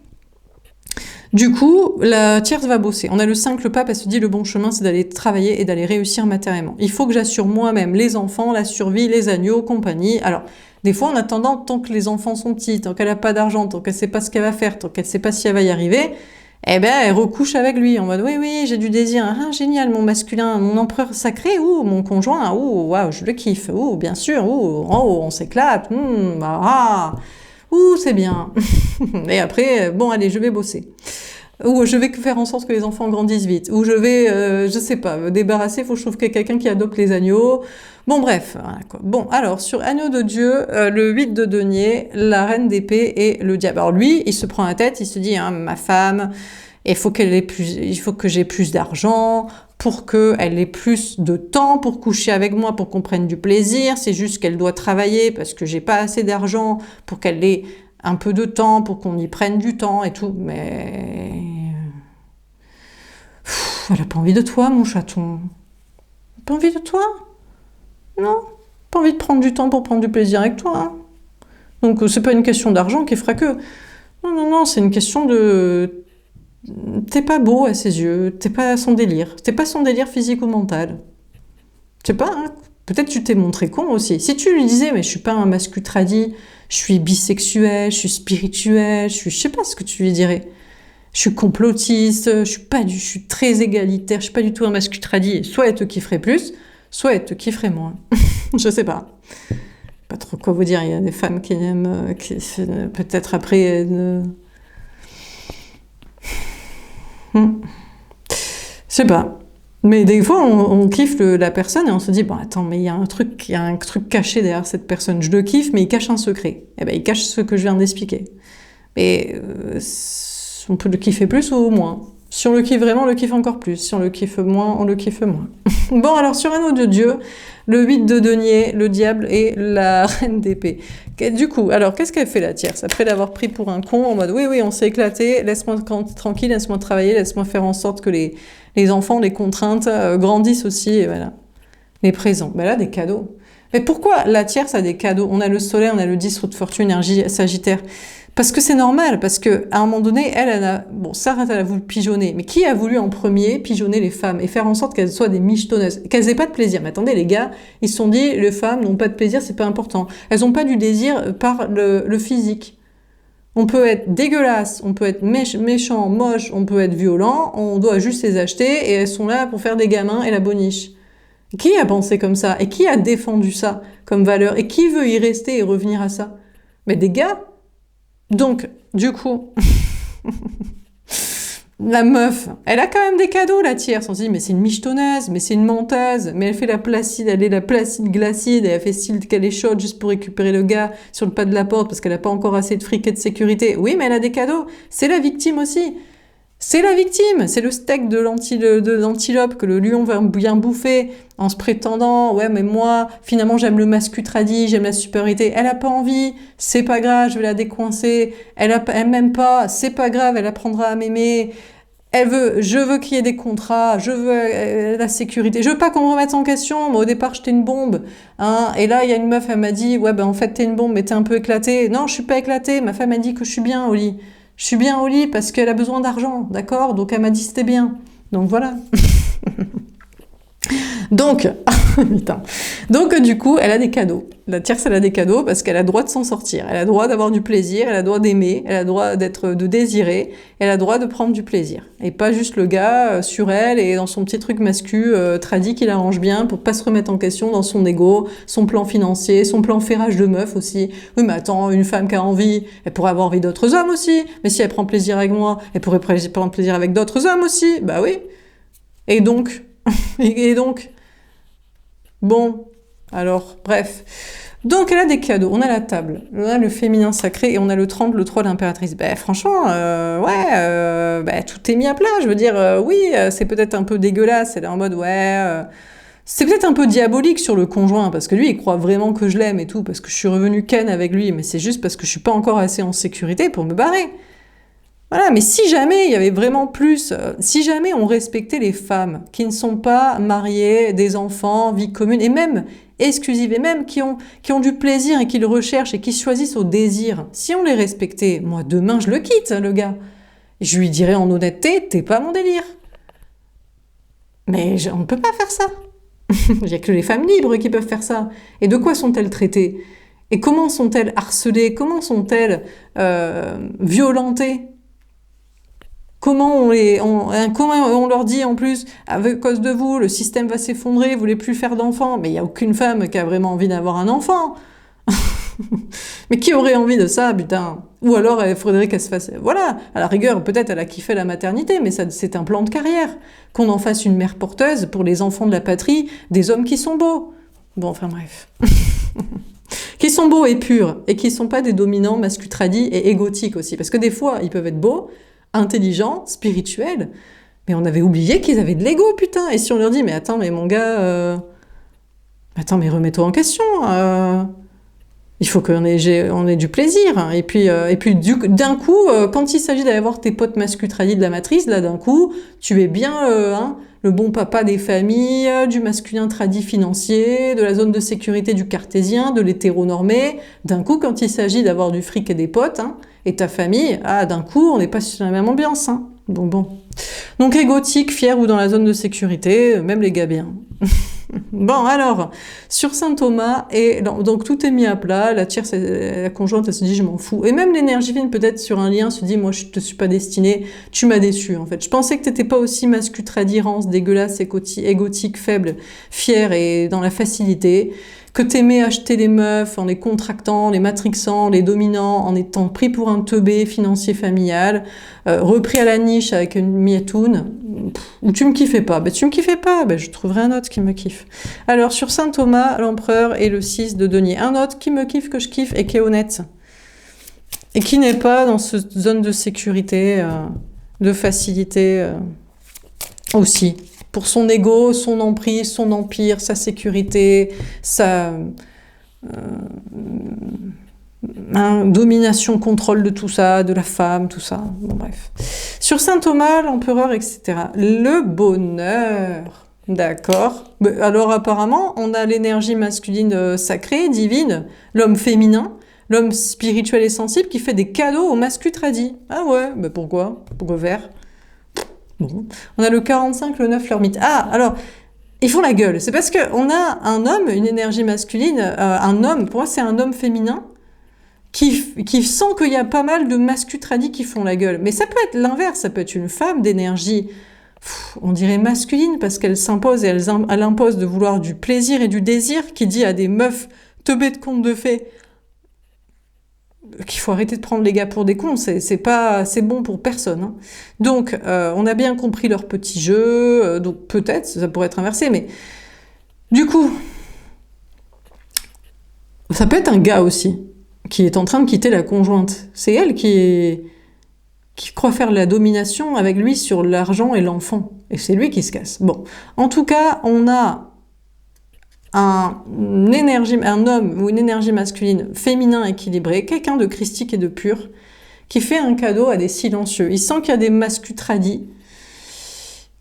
Du coup, la tierce va bosser. On a le 5, le pape, elle se dit le bon chemin, c'est d'aller travailler et d'aller réussir matériellement. Il faut que j'assure moi-même les enfants, la survie, les agneaux, compagnie. Alors, des fois, en attendant, tant que les enfants sont petits, tant qu'elle n'a pas d'argent, tant qu'elle sait pas ce qu'elle va faire, tant qu'elle sait pas si elle va y arriver, eh ben, elle recouche avec lui en mode oui, oui, j'ai du désir, ah, génial, mon masculin, mon empereur sacré, ou mon conjoint, ou waouh, je le kiffe, ou bien sûr, ou oh, on s'éclate, ah, ouh, c'est bien. Et après, bon, allez, je vais bosser. Ou je vais faire en sorte que les enfants grandissent vite. Ou je vais, je sais pas, me débarrasser, faut que je trouve quelqu'un qui adopte les agneaux. Bon, bref, voilà, quoi. Bon, alors, sur Agneau de Dieu, le 8 de denier, la reine d'épée et le diable. Alors lui, il se prend la tête, il se dit, hein, ma femme, il faut que j'ai plus d'argent, pour qu'elle ait plus de temps pour coucher avec moi, pour qu'on prenne du plaisir. C'est juste qu'elle doit travailler parce que j'ai pas assez d'argent pour qu'elle ait un peu de temps, pour qu'on y prenne du temps et tout. Mais elle a pas envie de toi, mon chaton. Elle a pas envie de toi? Non. Pas envie de prendre du temps pour prendre du plaisir avec toi. Hein. Donc c'est pas une question d'argent qui fera que. Non, non, non, c'est une question de. T'es pas beau à ses yeux, t'es pas son délire. T'es pas son délire physique ou mental. Je sais pas, hein. Peut-être tu t'es montré con aussi. Si tu lui disais, mais je suis pas un masculin tradi, je suis bisexuel, je suis spirituel, je sais pas ce que tu lui dirais. Je suis complotiste, je suis très égalitaire, je suis pas du tout un masculin tradi. Soit elle te kifferait plus, soit elle te kifferait moins. Je sais pas. Pas trop quoi vous dire. Il y a des femmes qui aiment, peut-être après. Je sais pas. Mais des fois, on kiffe la personne et on se dit, bon, attends, mais il y a un truc caché derrière cette personne. Je le kiffe, mais il cache un secret. Eh ben, il cache ce que je viens d'expliquer. Mais on peut le kiffer plus ou moins. Si on le kiffe vraiment, on le kiffe encore plus. Si on le kiffe moins, on le kiffe moins. Bon, alors, sur Anneau de Dieu, le 8 de denier, le diable et la reine d'épée. Du coup, alors, qu'est-ce qu'elle fait la tierce? Après l'avoir pris pour un con, en mode, oui, oui, on s'est éclaté, laisse-moi tranquille, laisse-moi travailler, laisse-moi faire en sorte que les enfants, les contraintes grandissent aussi, et voilà. Les présents. Ben là, des cadeaux. Mais pourquoi la tierce a des cadeaux? On a le soleil, on a le 10 roue de fortune, énergie sagittaire. Parce que c'est normal, parce que à un moment donné, elle a... Bon, Sarah, elle a voulu pigeonner. Mais qui a voulu en premier pigeonner les femmes et faire en sorte qu'elles soient des michetonneuses, qu'elles aient pas de plaisir? Mais attendez, les gars, ils se sont dit, les femmes n'ont pas de plaisir, c'est pas important. Elles n'ont pas du désir par le physique. On peut être dégueulasse, on peut être méchant, moche, on peut être violent, on doit juste les acheter et elles sont là pour faire des gamins et la boniche. Qui a pensé comme ça? Et qui a défendu ça comme valeur? Et qui veut y rester et revenir à ça? Mais des gars. Donc, du coup, la meuf, elle a quand même des cadeaux, la tierce. On se dit, mais c'est une michetonneuse, mais c'est une menteuse, mais elle fait la placide, elle est la placide glacide, et elle fait style qu'elle est chaude juste pour récupérer le gars sur le pas de la porte parce qu'elle a pas encore assez de fric et de sécurité. Oui, mais elle a des cadeaux. C'est la victime aussi. C'est la victime, c'est le steak de l'antilope que le lion va bien bouffer en se prétendant, ouais mais moi, finalement j'aime le masculin tradi, j'aime la supériorité. Elle a pas envie, c'est pas grave, je vais la décoincer. Elle m'aime pas, c'est pas grave, elle apprendra à m'aimer. Je veux qu'il y ait des contrats, je veux la sécurité. Je veux pas qu'on me remette en question. Moi, au départ, j'étais une bombe, hein. Et là, il y a une meuf, elle m'a dit, ouais ben en fait t'es une bombe, mais t'es un peu éclatée. Non, je suis pas éclatée. Ma femme a dit que je suis bien au lit. Je suis bien au lit parce qu'elle a besoin d'argent, d'accord? Donc elle m'a dit c'était bien. Donc voilà. Donc, putain. Donc du coup, elle a des cadeaux. La tierce, elle a des cadeaux parce qu'elle a le droit de s'en sortir. Elle a le droit d'avoir du plaisir, elle a le droit d'aimer, elle a le droit de désirer, elle a le droit de prendre du plaisir. Et pas juste le gars sur elle et dans son petit truc mascu tradi qui l'arrange bien pour pas se remettre en question dans son ego, son plan financier, son plan ferrage de meuf aussi. Oui, mais attends, une femme qui a envie, elle pourrait avoir envie d'autres hommes aussi. Mais si elle prend plaisir avec moi, elle pourrait prendre plaisir avec d'autres hommes aussi. Bah oui. Et donc, bon, alors, bref. Donc, elle a des cadeaux. On a la table, on a le féminin sacré et on a le 30, le 3 de l'impératrice. Ben, franchement, tout est mis à plat. Je veux dire, oui, c'est peut-être un peu dégueulasse. Elle est en mode, c'est peut-être un peu diabolique sur le conjoint parce que lui, il croit vraiment que je l'aime et tout parce que je suis revenue ken avec lui. Mais c'est juste parce que je suis pas encore assez en sécurité pour me barrer. Voilà, mais si jamais il y avait vraiment plus, si jamais on respectait les femmes qui ne sont pas mariées, des enfants, vie commune, et même exclusives, et même qui ont du plaisir et qui le recherchent et qui choisissent au désir, si on les respectait, moi demain je le quitte, le gars. Je lui dirais en honnêteté, t'es pas mon délire. Mais on ne peut pas faire ça. Il n'y a que les femmes libres qui peuvent faire ça. Et de quoi sont-elles traitées? Et comment sont-elles harcelées? Comment sont-elles violentées? Comment on leur dit en plus, à cause de vous, le système va s'effondrer, vous voulez plus faire d'enfants? Mais il n'y a aucune femme qui a vraiment envie d'avoir un enfant. Mais qui aurait envie de ça, putain? Ou alors il faudrait qu'elle se fasse... Voilà, à la rigueur, peut-être elle a kiffé la maternité, mais ça, c'est un plan de carrière. Qu'on en fasse une mère porteuse pour les enfants de la patrie, des hommes qui sont beaux. Bon, enfin bref. Qui sont beaux et purs, et qui ne sont pas des dominants mascultradis et égotiques aussi. Parce que des fois, ils peuvent être beaux, intelligents, spirituels, mais on avait oublié qu'ils avaient de l'ego, putain. Et si on leur dit, mais attends, mais mon gars... Attends, mais remets-toi en question. Il faut qu'on ait du plaisir. Et puis d'un coup, quand il s'agit d'aller voir tes potes mascultradis de la matrice, là, d'un coup, tu es bien le bon papa des familles, du masculin tradit financier, de la zone de sécurité du cartésien, de l'hétéronormé. D'un coup, quand il s'agit d'avoir du fric et des potes, et ta famille, d'un coup, on n'est pas sur la même ambiance. Donc bon. Donc égotique, fier ou dans la zone de sécurité, même les gars bien. Bon, alors, sur Saint Thomas, et donc tout est mis à plat, la tierce, la conjointe, elle se dit, je m'en fous. Et même l'énergie fine, peut-être sur un lien, se dit, moi, je te suis pas destinée, tu m'as déçu, en fait. Je pensais que t'étais pas aussi mascultradirance, dégueulasse, égotique, faible, fière et dans la facilité, que t'aimais acheter les meufs en les contractant, les matrixant, les dominant, en étant pris pour un teubé financier familial, repris à la niche avec une mietoune, ou tu me kiffais pas. Ben, tu me kiffais pas, ben, je trouverai un autre qui me kiffe. Alors, sur Saint Thomas, l'empereur et le 6 de denier. Un autre qui me kiffe, que je kiffe, et qui est honnête. Et qui n'est pas dans cette zone de sécurité, de facilité aussi. Pour son ego, son emprise, son empire, sa sécurité, sa domination, contrôle de tout ça, de la femme, tout ça. Bon, bref. Sur Saint Thomas, l'empereur, etc. Le bonheur. D'accord. Alors apparemment, on a l'énergie masculine sacrée, divine, l'homme féminin, l'homme spirituel et sensible qui fait des cadeaux aux mascultradis. Ah ouais, mais pourquoi? Pourquoi faire? Bon. On a le 45, le 9, l'ermite. Ah, alors, ils font la gueule. C'est parce qu'on a un homme, une énergie masculine, un homme, pour moi c'est un homme féminin, qui sent qu'il y a pas mal de mascultradis qui font la gueule. Mais ça peut être l'inverse, ça peut être une femme d'énergie, on dirait masculine, parce qu'elle s'impose et elle impose de vouloir du plaisir et du désir, qui dit à des meufs teubées de contes de fées qu'il faut arrêter de prendre les gars pour des cons, c'est bon pour personne. Donc, on a bien compris leur petit jeu, donc peut-être, ça pourrait être inversé, mais du coup, ça peut être un gars aussi, qui est en train de quitter la conjointe. C'est elle qui croit faire la domination avec lui sur l'argent et l'enfant. Et c'est lui qui se casse. Bon. En tout cas, on a un homme ou une énergie masculine féminin équilibré, quelqu'un de christique et de pur, qui fait un cadeau à des silencieux. Il sent qu'il y a des mascultradis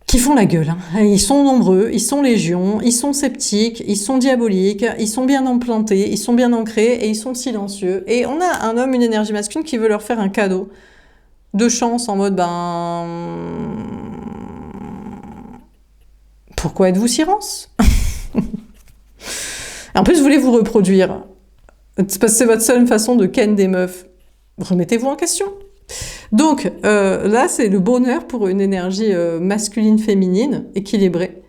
qui font la gueule. Ils sont nombreux, ils sont légions, ils sont sceptiques, ils sont diaboliques, ils sont bien implantés, ils sont bien ancrés et ils sont silencieux. Et on a un homme, une énergie masculine qui veut leur faire un cadeau de chance en mode, pourquoi êtes-vous si rance? En plus, vous voulez vous reproduire. C'est parce que c'est votre seule façon de ken des meufs. Remettez-vous en question. Donc, là, c'est le bonheur pour une énergie masculine-féminine, équilibrée,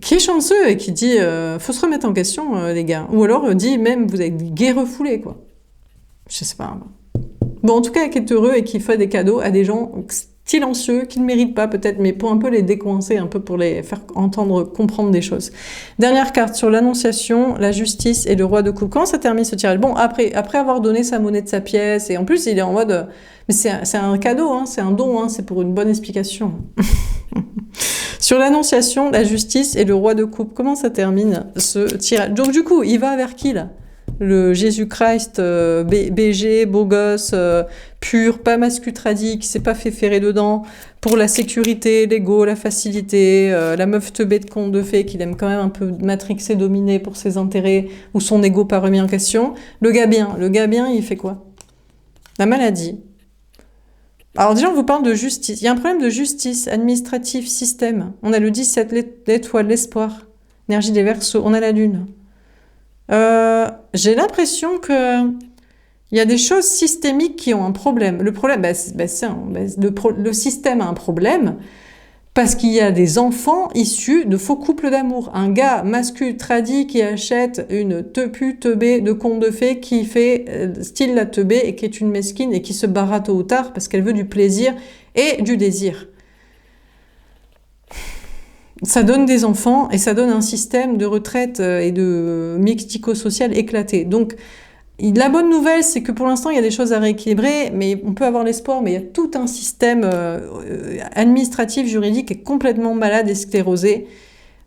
qui est chanceux et qui dit faut se remettre en question, les gars. Ou alors, dit même, vous êtes gay refoulé, quoi. Je sais pas. Bon, en tout cas, qui est heureux et qui fait des cadeaux à des gens silencieux, qui ne méritent pas peut-être, mais pour un peu les décoincer, un peu pour les faire entendre, comprendre des choses. Dernière carte sur l'Annonciation, la justice et le roi de coupe. Comment ça termine ce tirage? Bon, après avoir donné sa monnaie de sa pièce, et en plus il est en mode, mais c'est un cadeau, c'est un don, c'est pour une bonne explication. Sur l'Annonciation, la justice et le roi de coupe, comment ça termine ce tirage? Donc du coup, il va vers qui là? Le Jésus-Christ, BG, beau gosse, pur, pas mascultradi, qui s'est pas fait ferrer dedans, pour la sécurité, l'ego, la facilité, la meuf teubée de conte de fées qu'il aime quand même un peu matrixer, dominer pour ses intérêts, ou son ego pas remis en question. Le gars bien, il fait quoi? La maladie, Alors déjà, on vous parle de justice. Il y a un problème de justice administrative, système. On a le 17, l'étoile, l'espoir, énergie des Verseaux, on a la lune. J'ai l'impression que il y a des choses systémiques qui ont un problème. Le problème, le système a un problème parce qu'il y a des enfants issus de faux couples d'amour. Un gars masculin tradit qui achète une teubée de conte de fées qui fait style la teubée et qui est une mesquine et qui se barra tôt ou tard parce qu'elle veut du plaisir et du désir. Ça donne des enfants et ça donne un système de retraite et de médico-social éclaté. Donc, la bonne nouvelle, c'est que pour l'instant, il y a des choses à rééquilibrer, mais on peut avoir l'espoir, mais il y a tout un système administratif, juridique qui est complètement malade et sclérosé.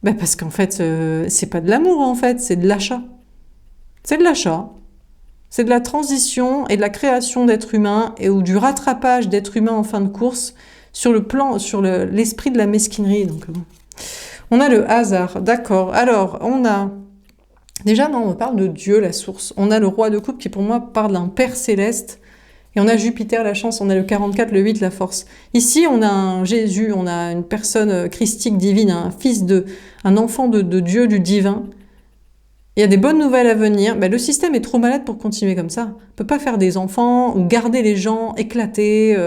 Parce qu'en fait, c'est pas de l'amour, en fait, c'est de l'achat. C'est de l'achat. C'est de la transition et de la création d'êtres humains ou du rattrapage d'êtres humains en fin de course sur l'esprit de la mesquinerie. Donc, on a le hasard, d'accord. Alors, on a... Déjà, non, on parle de Dieu, la source. On a le roi de coupe qui, pour moi, parle d'un père céleste. Et on a Jupiter, la chance. On a le 44, le 8, la force. Ici, on a un Jésus, on a une personne christique divine, un enfant de Dieu, du divin. Il y a des bonnes nouvelles à venir. Le système est trop malade pour continuer comme ça. On ne peut pas faire des enfants ou garder les gens éclatés.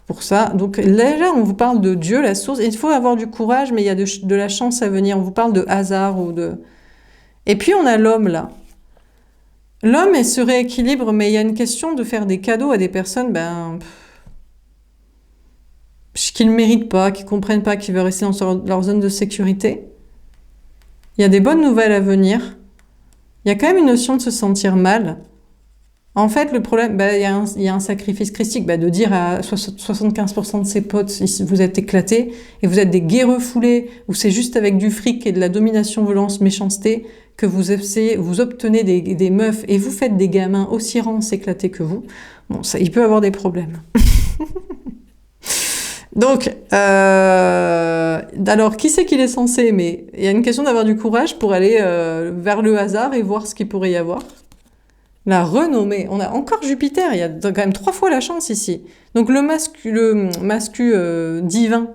Pour ça. Donc là, on vous parle de Dieu, la source. Il faut avoir du courage, mais il y a de la chance à venir. On vous parle de hasard ou de... Et puis on a l'homme, là. L'homme, il se rééquilibre, mais il y a une question de faire des cadeaux à des personnes qui ne méritent pas, qui ne comprennent pas, qui veulent rester dans leur zone de sécurité. Il y a des bonnes nouvelles à venir. Il y a quand même une notion de se sentir mal. En fait, le problème, il y a un sacrifice christique, de dire à 75% de ses potes, vous êtes éclatés, et vous êtes des guerreux foulés, ou c'est juste avec du fric et de la domination, violence, méchanceté, que vous obtenez des meufs, et vous faites des gamins aussi rances, éclatés que vous. Bon, ça, il peut avoir des problèmes. Donc, alors, qui c'est qu'il est censé aimer? Il y a une question d'avoir du courage pour aller vers le hasard et voir ce qu'il pourrait y avoir. La renommée. On a encore Jupiter, il y a quand même 3 fois la chance ici. Donc le mascu divin,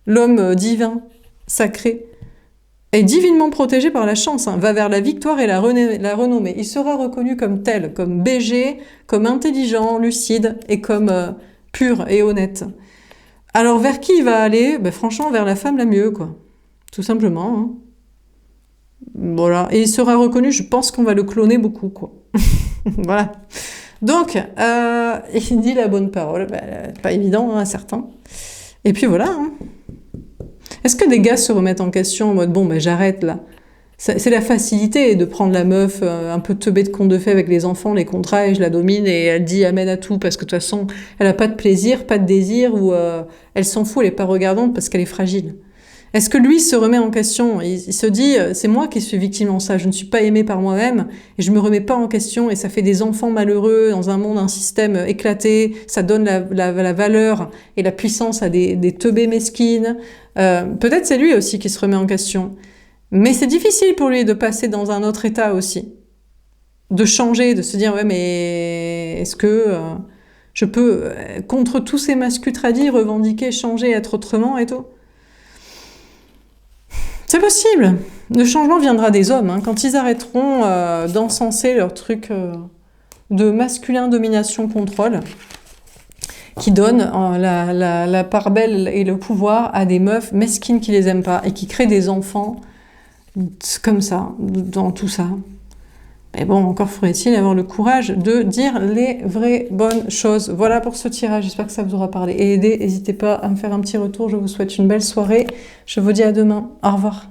l'homme divin, sacré, est divinement protégé par la chance, va vers la victoire et la renommée. Il sera reconnu comme tel, comme BG, comme intelligent, lucide et comme pur et honnête. Alors vers qui il va aller? Franchement, vers la femme la mieux, quoi. Tout simplement. Hein. Voilà. Et il sera reconnu, je pense qu'on va le cloner beaucoup, quoi. Voilà. Donc, il dit la bonne parole. Pas évident, hein, certains. Et puis voilà. Hein. Est-ce que des gars se remettent en question en mode, j'arrête là. C'est la facilité de prendre la meuf un peu teubée de conte de fées avec les enfants, les contrats, et je la domine, et elle dit amène à tout, parce que de toute façon, elle a pas de plaisir, pas de désir, ou elle s'en fout, elle est pas regardante parce qu'elle est fragile. Est-ce que lui se remet en question? Il se dit, c'est moi qui suis victime en ça, je ne suis pas aimé par moi-même, et je me remets pas en question, et ça fait des enfants malheureux dans un monde, un système éclaté, ça donne la valeur et la puissance à des teubés mesquines. Peut-être c'est lui aussi qui se remet en question. Mais c'est difficile pour lui de passer dans un autre état aussi. De changer, de se dire, ouais, mais est-ce que je peux, contre tous ces masculins tradis, revendiquer, changer, être autrement et tout? C'est possible. Le changement viendra des hommes. Hein. Quand ils arrêteront d'encenser leur truc de masculin domination-contrôle, qui donne la part belle et le pouvoir à des meufs mesquines qui les aiment pas et qui créent des enfants comme ça, dans tout ça. Mais bon, encore faudrait-il avoir le courage de dire les vraies bonnes choses. Voilà pour ce tirage, j'espère que ça vous aura parlé et aidé. N'hésitez pas à me faire un petit retour, je vous souhaite une belle soirée. Je vous dis à demain, au revoir.